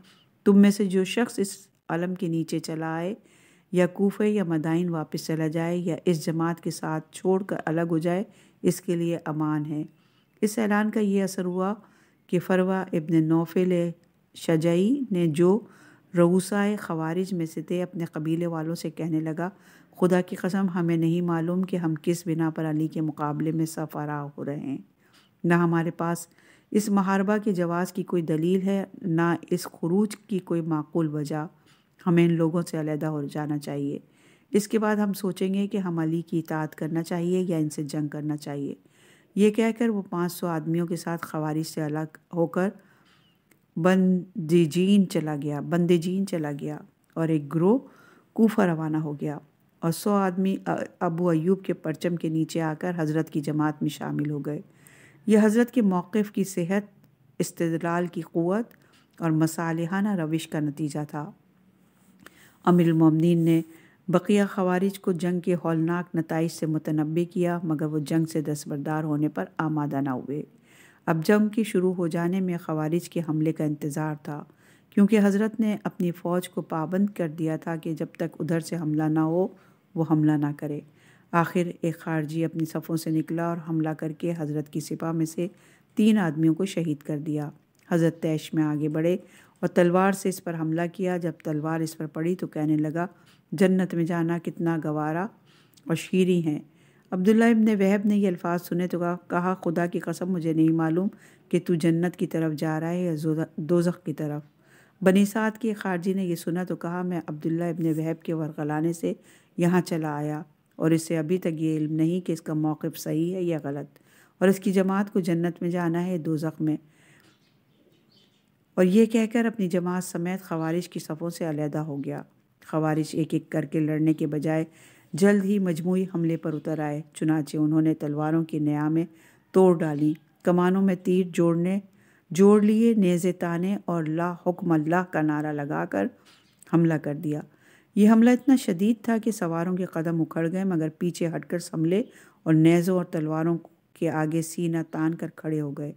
تم میں سے جو شخص اس علم کے نیچے چلا آئے یا کوفہ یا مدائن واپس چلا جائے یا اس جماعت کے ساتھ چھوڑ کر الگ ہو جائے، اس کے لیے امان ہے۔ اس اعلان کا یہ اثر ہوا کہ فروہ ابن نوفل شجعی نے جو رؤسائے خوارج میں سے تھے اپنے قبیلے والوں سے کہنے لگا، خدا کی قسم ہمیں نہیں معلوم کہ ہم کس بنا پر علی کے مقابلے میں صف آراؤ ہو رہے ہیں۔ نہ ہمارے پاس اس محاربہ کے جواز کی کوئی دلیل ہے، نہ اس خروج کی کوئی معقول وجہ۔ ہمیں ان لوگوں سے علیحدہ ہو جانا چاہیے۔ اس کے بعد ہم سوچیں گے کہ ہم علی کی اطاعت کرنا چاہیے یا ان سے جنگ کرنا چاہیے۔ یہ کہہ کر وہ 500 آدمیوں کے ساتھ خوارج سے الگ ہو کر بندیجین چلا گیا اور ایک گروہ کوفہ روانہ ہو گیا، اور 100 آدمی ابو ایوب کے پرچم کے نیچے آ کر حضرت کی جماعت میں شامل ہو گئے۔ یہ حضرت کے موقف کی صحت، استدلال کی قوت اور مصالحانہ روش کا نتیجہ تھا۔ امیر المومنین نے بقیہ خوارج کو جنگ کے ہولناک نتائج سے متنبہ کیا، مگر وہ جنگ سے دستبردار ہونے پر آمادہ نہ ہوئے۔ اب جنگ کے شروع ہو جانے میں خوارج کے حملے کا انتظار تھا، کیونکہ حضرت نے اپنی فوج کو پابند کر دیا تھا کہ جب تک ادھر سے حملہ نہ ہو وہ حملہ نہ کرے۔ آخر ایک خارجی اپنی صفوں سے نکلا اور حملہ کر کے حضرت کی سپاہ میں سے 3 آدمیوں کو شہید کر دیا۔ حضرت طیش میں آگے بڑھے اور تلوار سے اس پر حملہ کیا۔ جب تلوار اس پر پڑی تو کہنے لگا، جنت میں جانا کتنا گوارا اور شیریں ہیں۔ عبداللہ ابن وہب نے یہ الفاظ سنے تو کہا، خدا کی قسم مجھے نہیں معلوم کہ تو جنت کی طرف جا رہا ہے یا دوزخ کی طرف۔ بنی سعد کے خارجی نے یہ سنا تو کہا، میں عبداللہ ابن وہب کے ورغلانے سے یہاں چلا آیا اور اسے ابھی تک یہ علم نہیں کہ اس کا موقف صحیح ہے یا غلط، اور اس کی جماعت کو جنت میں جانا ہے دوزخ میں۔ اور یہ کہہ کر اپنی جماعت سمیت خوارج کی صفوں سے علیحدہ ہو گیا۔ خوارج ایک ایک کر کے لڑنے کے بجائے جلد ہی مجموعی حملے پر اتر آئے، چنانچہ انہوں نے تلواروں کی نیامیں توڑ ڈالیں، کمانوں میں تیر جوڑ لیے، نیزے تانے اور لا حکم اللہ کا نعرہ لگا کر حملہ کر دیا۔ یہ حملہ اتنا شدید تھا کہ سواروں کے قدم اکھڑ گئے، مگر پیچھے ہٹ کر سنبھلے اور نیزوں اور تلواروں کے آگے سینہ تان کر کھڑے ہو گئے۔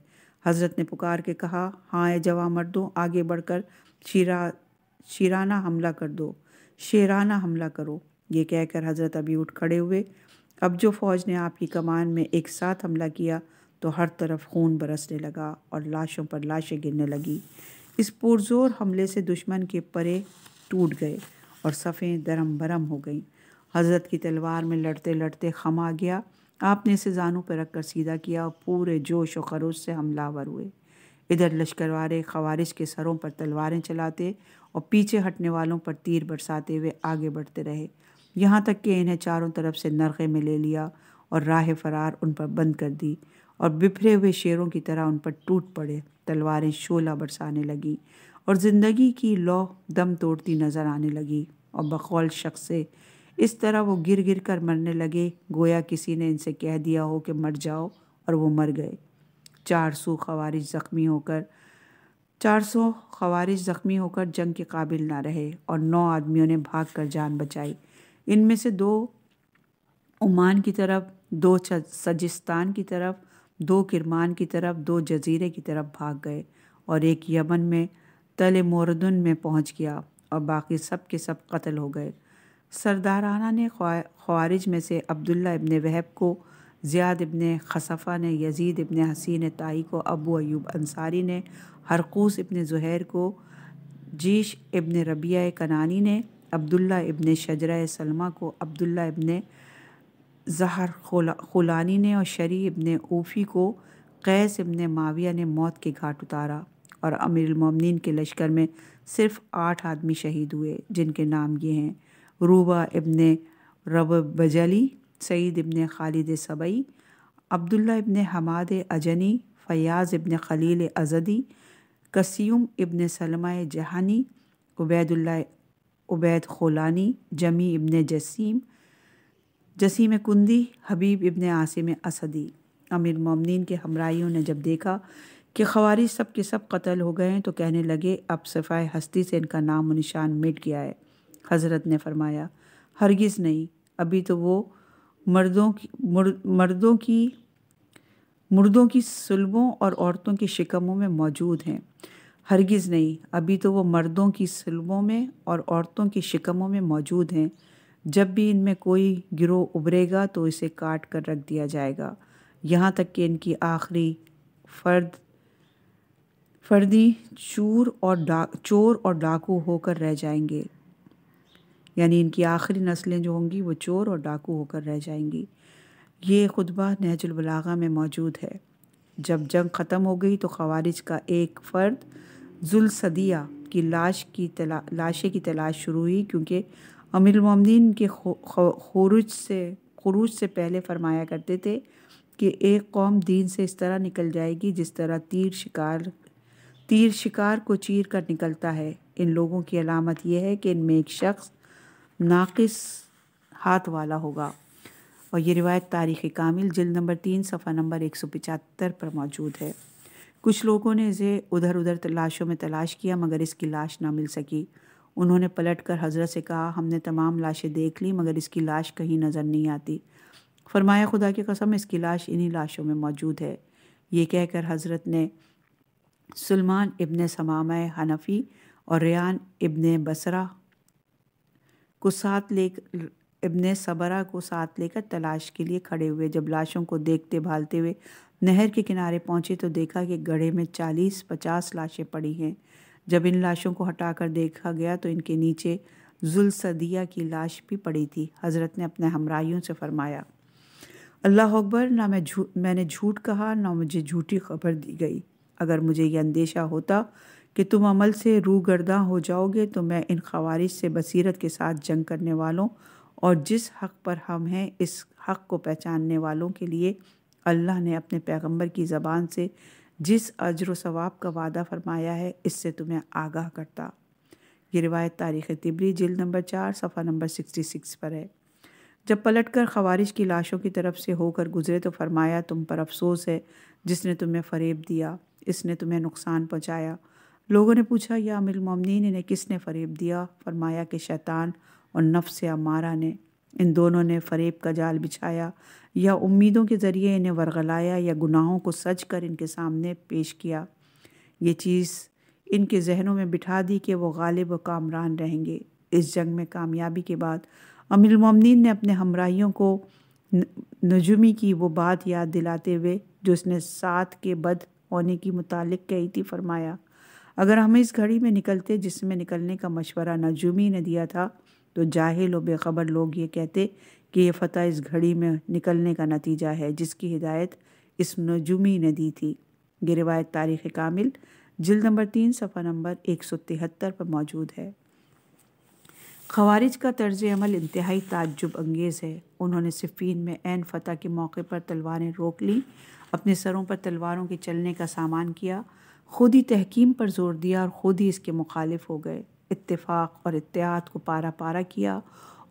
حضرت نے پکار کے کہا، ہاں اے جواں مردوں، آگے بڑھ کر شیرانہ حملہ کرو۔ یہ کہہ کر حضرت ابھی اٹھ کھڑے ہوئے۔ اب جو فوج نے آپ کی کمان میں ایک ساتھ حملہ کیا تو ہر طرف خون برسنے لگا اور لاشوں پر لاشیں گرنے لگی۔ اس پرزور حملے سے دشمن کے پرے ٹوٹ گئے اور صفیں درہم برہم ہو گئیں۔ حضرت کی تلوار میں لڑتے لڑتے خم آ گیا، آپ نے اسے زانوں پہ رکھ کر سیدھا کیا اور پورے جوش و خروش سے حملہ آور ہوئے۔ ادھر لشکر والے خوارج کے سروں پر تلواریں چلاتے اور پیچھے ہٹنے والوں پر تیر برساتے ہوئے آگے بڑھتے رہے، یہاں تک کہ انہیں چاروں طرف سے نرغے میں لے لیا اور راہ فرار ان پر بند کر دی، اور بپھرے ہوئے شیروں کی طرح ان پر ٹوٹ پڑے۔ تلواریں شعلہ برسانے لگیں اور زندگی کی لو دم توڑتی نظر آنے لگی، اور بقول شخص سے اس طرح وہ گر گر کر مرنے لگے گویا کسی نے ان سے کہہ دیا ہو کہ مر جاؤ، اور وہ مر گئے۔ 400 خوارج زخمی ہو کر جنگ کے قابل نہ رہے اور 9 آدمیوں نے بھاگ کر جان بچائی۔ ان میں سے 2 عمان کی طرف، 2 سجستان کی طرف، 2 کرمان کی طرف، 2 جزیرے کی طرف بھاگ گئے، اور ایک یمن میں تل موردن میں پہنچ گیا، اور باقی سب کے سب قتل ہو گئے۔ سردارانہ نے خوارج میں سے عبداللہ ابن وہب کو، زیاد ابن خصفہ نے، یزید ابن حسین طائی کو، ابو ایوب انصاری نے، ہرقوس ابن زہیر کو، جیش ابن ربیعہ کنانی نے، عبداللہ ابن شجرہ سلمہ کو، عبداللہ ابن زہر خولانی نے، اور شریع ابن اوفی کو قیس ابن معاویہ نے موت کے گھاٹ اتارا، اور امیر المومنین کے لشکر میں صرف 8 آدمی شہید ہوئے، جن کے نام یہ ہیں: روبہ ابن رب بجلی، سعید ابن خالد سبعی، عبداللہ ابن حماد اجنی، فیاض ابن خلیل ازدی، قسیم ابن سلمہ جہانی، عبید خولانی، جمی ابن جسیم کندی، حبیب ابن عاصم اسدی۔ امیر المومنین کے ہمراہیوں نے جب دیکھا کہ خوارج سب کے سب قتل ہو گئے ہیں تو کہنے لگے، اب صفائے ہستی سے ان کا نام و نشان مٹ گیا ہے۔ حضرت نے فرمایا، ہرگز نہیں، ابھی تو وہ مردوں کی صلبوں اور عورتوں کی شکموں میں موجود ہیں۔ ہرگز نہیں، ابھی تو وہ مردوں کی صلبوں میں اور عورتوں کی شکموں میں موجود ہیں۔ جب بھی ان میں کوئی گروہ ابھرے گا تو اسے کاٹ کر رکھ دیا جائے گا، یہاں تک کہ ان کی آخری فردی چور اور ڈاکو ہو کر رہ جائیں گے، یعنی ان کی آخری نسلیں جو ہوں گی وہ چور اور ڈاکو ہو کر رہ جائیں گی۔ یہ خطبہ نہج البلاغہ میں موجود ہے۔ جب جنگ ختم ہو گئی تو خوارج کا ایک فرد ذوالصدیہ کی لاشیں کی تلاش شروع ہوئی، کیونکہ امیر المومنین کے خروج سے پہلے فرمایا کرتے تھے کہ ایک قوم دین سے اس طرح نکل جائے گی جس طرح تیر شکار کو چیر کر نکلتا ہے۔ ان لوگوں کی علامت یہ ہے کہ ان میں ایک شخص ناقص ہاتھ والا ہوگا، اور یہ روایت تاریخ کامل جلد نمبر 3 صفحہ نمبر 175 پر موجود ہے۔ کچھ لوگوں نے اسے ادھر ادھر لاشوں میں تلاش کیا مگر اس کی لاش نہ مل سکی۔ انہوں نے پلٹ کر حضرت سے کہا، ہم نے تمام لاشیں دیکھ لی مگر اس کی لاش کہیں نظر نہیں آتی۔ فرمایا، خدا کی قسم اس کی لاش انہی لاشوں میں موجود ہے۔ یہ کہہ کر حضرت نے سلمان ابن ثمامہ حنفی اور ریان ابن بصرہ کو ساتھ لے کر تلاش کے لیے کھڑے ہوئے۔ جب لاشوں کو دیکھتے بھالتے ہوئے نہر کے کنارے پہنچے تو دیکھا کہ گڑھے میں 40-50 لاشیں پڑی ہیں۔ جب ان لاشوں کو ہٹا کر دیکھا گیا تو ان کے نیچے ذوالصدیہ کی لاش بھی پڑی تھی۔ حضرت نے اپنے ہمراہیوں سے فرمایا، اللہ اکبر، نہ میں نے جھوٹ کہا نہ مجھے جھوٹی خبر دی گئی۔ اگر مجھے یہ اندیشہ ہوتا کہ تم عمل سے روگرداں ہو جاؤ گے تو میں ان خوارج سے بصیرت کے ساتھ جنگ کرنے والوں اور جس حق پر ہم ہیں اس حق کو پہچاننے والوں کے لیے اللہ نے اپنے پیغمبر کی زبان سے جس اجر و ثواب کا وعدہ فرمایا ہے اس سے تمہیں آگاہ کرتا۔ یہ روایت تاریخ طبری جلد نمبر 4 صفحہ نمبر 66 پر ہے۔ جب پلٹ کر خوارج کی لاشوں کی طرف سے ہو کر گزرے تو فرمایا، تم پر افسوس ہے جس نے تمہیں فریب دیا، اس نے تمہیں نقصان پہنچایا۔ لوگوں نے پوچھا، یا امیر المومنین انہیں کس نے فریب دیا؟ فرمایا کہ شیطان اور نفس امارہ نے۔ ان دونوں نے فریب کا جال بچھایا، یا امیدوں کے ذریعے انہیں ورغلایا، یا گناہوں کو سج کر ان کے سامنے پیش کیا۔ یہ چیز ان کے ذہنوں میں بٹھا دی کہ وہ غالب و کامران رہیں گے۔ اس جنگ میں کامیابی کے بعد امیر المومنین نے اپنے ہمراہیوں کو نجومی کی وہ بات یاد دلاتے ہوئے جو اس نے ساتھ کے بد ہونے کی متعلق کہی تھی، فرمایا، اگر ہم اس گھڑی میں نکلتے جس میں نکلنے کا مشورہ نجومی نے دیا تھا تو جاہل و بے خبر لوگ یہ کہتے کہ یہ فتح اس گھڑی میں نکلنے کا نتیجہ ہے جس کی ہدایت اس نجومی نے دی تھی۔ یہ روایت تاریخ کامل جلد نمبر 3 صفحہ نمبر 173 پر موجود ہے۔ خوارج کا طرز عمل انتہائی تعجب انگیز ہے۔ انہوں نے صفین میں عین فتح کے موقع پر تلواریں روک لیں، اپنے سروں پر تلواروں کے چلنے کا سامان کیا، خود ہی تحکیم پر زور دیا اور خود ہی اس کے مخالف ہو گئے، اتفاق اور اتحاد کو پارا پارا کیا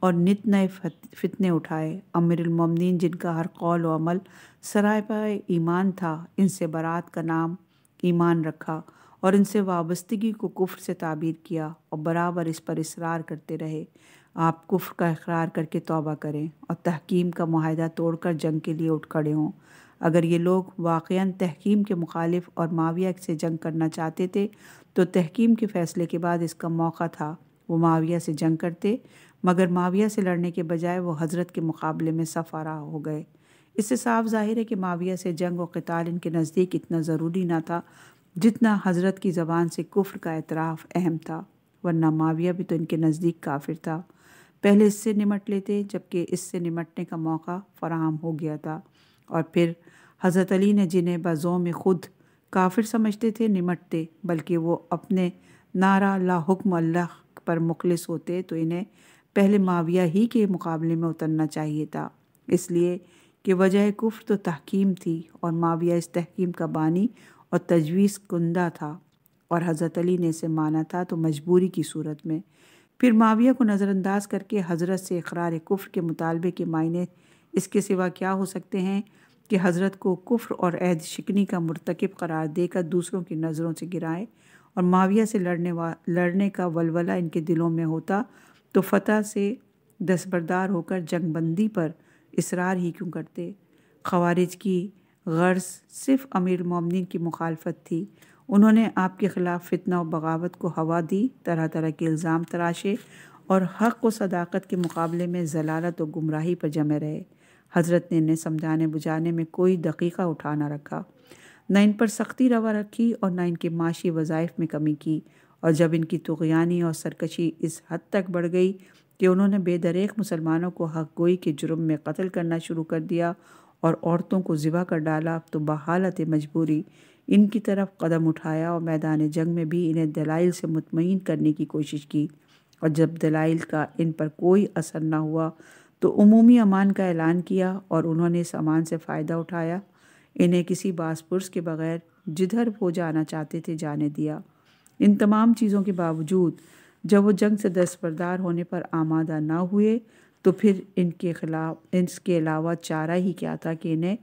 اور نت نئے فتنے اٹھائے۔ امیر المومنین جن کا ہر قول و عمل سراپا ایمان تھا، ان سے برات کا نام ایمان رکھا اور ان سے وابستگی کو کفر سے تعبیر کیا اور برابر اس پر اصرار کرتے رہے۔ آپ کفر کا اقرار کر کے توبہ کریں اور تحکیم کا معاہدہ توڑ کر جنگ کے لیے اٹھ کھڑے ہوں۔ اگر یہ لوگ واقعاً تحکیم کے مخالف اور معاویہ سے جنگ کرنا چاہتے تھے تو تحکیم کے فیصلے کے بعد اس کا موقع تھا وہ معاویہ سے جنگ کرتے، مگر معاویہ سے لڑنے کے بجائے وہ حضرت کے مقابلے میں صف آرا ہو گئے۔ اس سے صاف ظاہر ہے کہ معاویہ سے جنگ و قتال ان کے نزدیک اتنا ضروری نہ تھا جتنا حضرت کی زبان سے کفر کا اعتراف اہم تھا، ورنہ معاویہ بھی تو ان کے نزدیک کافر تھا۔ پہلے اس سے نمٹ لیتے جبکہ اس سے نمٹنے کا موقع فراہم ہو گیا تھا، اور پھر حضرت علی نے جنہیں بازوم خود کافر سمجھتے تھے نمٹتے، بلکہ وہ اپنے نعرہ لا حکم اللہ پر مخلص ہوتے تو انہیں پہلے معاویہ ہی کے مقابلے میں اترنا چاہیے تھا، اس لیے کہ وجہ کفر تو تحکیم تھی اور معاویہ اس تحکیم کا بانی اور تجویز کنندہ تھا، اور حضرت علی نے اسے مانا تھا تو مجبوری کی صورت میں۔ پھر معاویہ کو نظر انداز کر کے حضرت سے اقرار کفر کے مطالبے کے معنی اس کے سوا کیا ہو سکتے ہیں کہ حضرت کو کفر اور عہد شکنی کا مرتکب قرار دے کر دوسروں کی نظروں سے گرائے، اور معاویہ سے لڑنے کا ولولہ ان کے دلوں میں ہوتا تو فتح سے دستبردار ہو کر جنگ بندی پر اصرار ہی کیوں کرتے۔ خوارج کی غرض صرف امیر المومنین کی مخالفت تھی۔ انہوں نے آپ کے خلاف فتنہ و بغاوت کو ہوا دی، طرح طرح کے الزام تراشے اور حق و صداقت کے مقابلے میں ضلالت و گمراہی پر جمے رہے۔ حضرت نے انہیں سمجھانے بجھانے میں کوئی دقیقہ اٹھا نہ رکھا، نہ ان پر سختی روا رکھی اور نہ ان کے معاشی وظائف میں کمی کی۔ اور جب ان کی طغیانی اور سرکشی اس حد تک بڑھ گئی کہ انہوں نے بے دریغ مسلمانوں کو حق گوئی کے جرم میں قتل کرنا شروع کر دیا اور عورتوں کو ذبح کر ڈالا، تو بحالت مجبوری ان کی طرف قدم اٹھایا اور میدان جنگ میں بھی انہیں دلائل سے مطمئن کرنے کی کوشش کی۔ اور جب دلائل کا ان پر کوئی اثر نہ ہوا تو عمومی امان کا اعلان کیا اور انہوں نے اس امان سے فائدہ اٹھایا، انہیں کسی باس پرس کے بغیر جدھر وہ جانا چاہتے تھے جانے دیا۔ ان تمام چیزوں کے باوجود جب وہ جنگ سے دستبردار ہونے پر آمادہ نہ ہوئے تو پھر اس کے علاوہ چارہ ہی کیا تھا کہ انہیں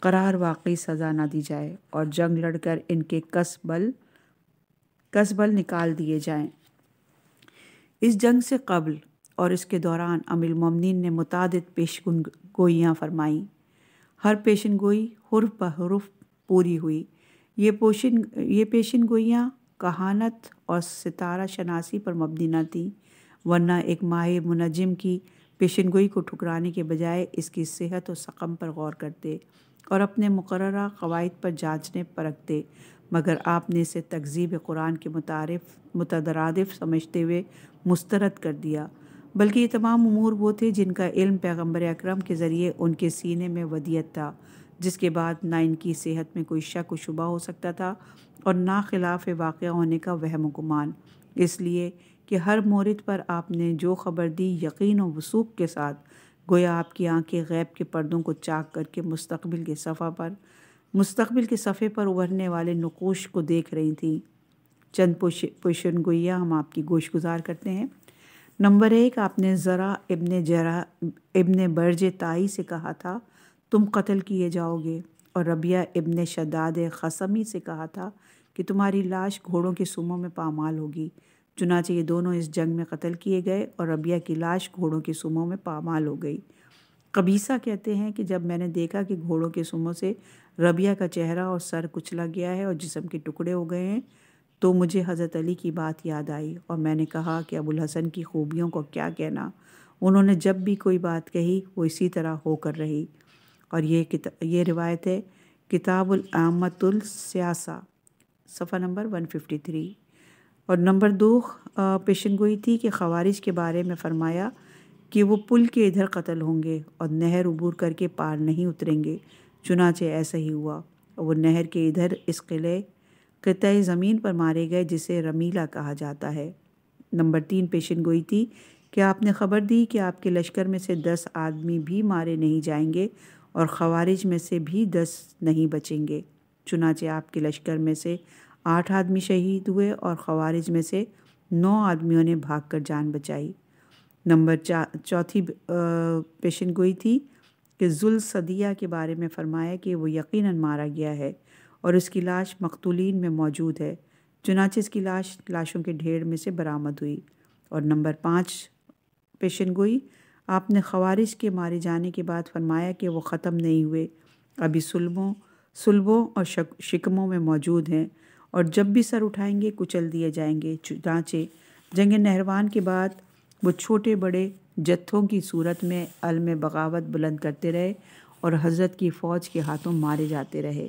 قرار واقعی سزا نہ دی جائے اور جنگ لڑ کر ان کے کسبل نکال دیے جائیں۔ اس جنگ سے قبل اور اس کے دوران امیر المومنین نے متعدد پیشن گوئیاں فرمائیں۔ ہر پیشن گوئی حرف بحرف پوری ہوئی۔ یہ پیشن گوئیاں کہانت اور ستارہ شناسی پر مبنی نہ تھیں، ورنہ ایک ماہر منجم کی پیشن گوئی کو ٹھکرانے کے بجائے اس کی صحت و سقم پر غور کرتے اور اپنے مقررہ قواعد پر جانچنے پرکھتے، مگر آپ نے اسے تکذیب قرآن کے مترادف سمجھتے ہوئے مسترد کر دیا۔ بلکہ یہ تمام امور وہ تھے جن کا علم پیغمبر اکرم کے ذریعے ان کے سینے میں ودیت تھا، جس کے بعد نہ ان کی صحت میں کوئی شک و شبہ ہو سکتا تھا اور نہ خلاف واقعہ ہونے کا وہم و گمان، اس لیے کہ ہر مورد پر آپ نے جو خبر دی یقین و وثوق کے ساتھ، گویا آپ کی آنکھیں غیب کے پردوں کو چاک کر کے مستقبل کے صفحے پر ابھرنے والے نقوش کو دیکھ رہی تھیں۔ چند پیشن گوئیاں ہم آپ کی گوش گزار کرتے ہیں۔ نمبر 1، آپ نے زرع ابن برج تائی سے کہا تھا تم قتل کیے جاؤ گے، اور ربیہ ابن شداد خصمی سے کہا تھا کہ تمہاری لاش گھوڑوں کے سموں میں پامال ہوگی۔ چنانچہ یہ دونوں اس جنگ میں قتل کیے گئے اور ربیہ کی لاش گھوڑوں کے سموں میں پامال ہو گئی۔ قبیصہ کہتے ہیں کہ جب میں نے دیکھا کہ گھوڑوں کے سموں سے ربیہ کا چہرہ اور سر کچلا گیا ہے اور جسم کے ٹکڑے ہو گئے ہیں تو مجھے حضرت علی کی بات یاد آئی اور میں نے کہا کہ ابوالحسن کی خوبیوں کو کیا کہنا، انہوں نے جب بھی کوئی بات کہی وہ اسی طرح ہو کر رہی۔ اور یہ روایت ہے کتاب الامۃ السیاسہ صفحہ نمبر 153۔ اور نمبر 2 پیشن گوئی تھی کہ خوارج کے بارے میں فرمایا کہ وہ پل کے ادھر قتل ہوں گے اور نہر عبور کر کے پار نہیں اتریں گے۔ چنانچہ ایسا ہی ہوا، وہ نہر کے ادھر اس قطع زمین پر مارے گئے جسے رمیلہ کہا جاتا ہے۔ نمبر 3 پیشن گوئی تھی کہ آپ نے خبر دی کہ آپ کے لشکر میں سے 10 آدمی بھی مارے نہیں جائیں گے اور خوارج میں سے بھی 10 نہیں بچیں گے۔ چنانچہ آپ کے لشکر میں سے 8 آدمی شہید ہوئے اور خوارج میں سے 9 آدمیوں نے بھاگ کر جان بچائی۔ نمبر 4 پیشن گوئی تھی کہ ذوالصدیہ کے بارے میں فرمایا کہ وہ یقیناً مارا گیا ہے اور اس کی لاش مقتولین میں موجود ہے۔ چنانچہ اس کی لاشوں کے ڈھیر میں سے برآمد ہوئی۔ اور نمبر 5 پیشن گوئی، آپ نے خوارج کے مارے جانے کے بعد فرمایا کہ وہ ختم نہیں ہوئے، ابھی صلبوں اور شکموں میں موجود ہیں اور جب بھی سر اٹھائیں گے کچل دیے جائیں گے۔ چنانچہ جنگ نہروان کے بعد وہ چھوٹے بڑے جتھوں کی صورت میں علم بغاوت بلند کرتے رہے اور حضرت کی فوج کے ہاتھوں مارے جاتے رہے،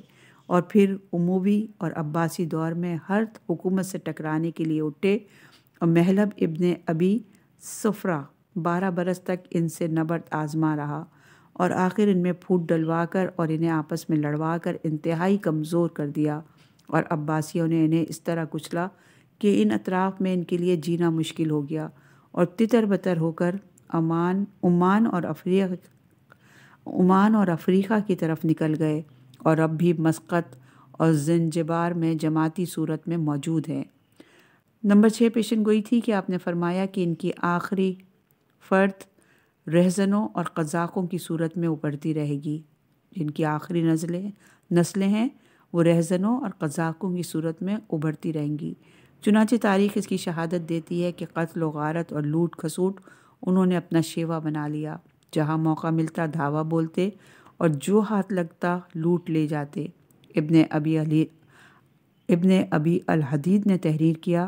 اور پھر اموی اور عباسی دور میں ہر حکومت سے ٹکرانے کے لیے اٹھے اور محلب ابن ابی صفرہ 12 برس تک ان سے نبرد آزما رہا اور آخر ان میں پھوٹ ڈلوا کر اور انہیں آپس میں لڑوا کر انتہائی کمزور کر دیا، اور عباسیوں نے انہیں اس طرح کچلا کہ ان اطراف میں ان کے لیے جینا مشکل ہو گیا اور تتر بتر ہو کر عمان اور افریقہ کی طرف نکل گئے اور اب بھی مسقط اور زنجبار میں جماعتی صورت میں موجود ہیں۔ نمبر 6 پیشن گوئی تھی کہ آپ نے فرمایا کہ ان کی آخری فرد رہزنوں اور قزاقوں کی صورت میں ابھرتی رہے گی۔ جن کی آخری نسلیں ہیں وہ رہزنوں اور قزاقوں کی صورت میں ابھرتی رہیں گی۔ چنانچہ تاریخ اس کی شہادت دیتی ہے کہ قتل و غارت اور لوٹ کھسوٹ انہوں نے اپنا شیوا بنا لیا، جہاں موقع ملتا دھاوا بولتے اور جو ہاتھ لگتا لوٹ لے جاتے۔ ابن ابی الحدید نے تحریر کیا،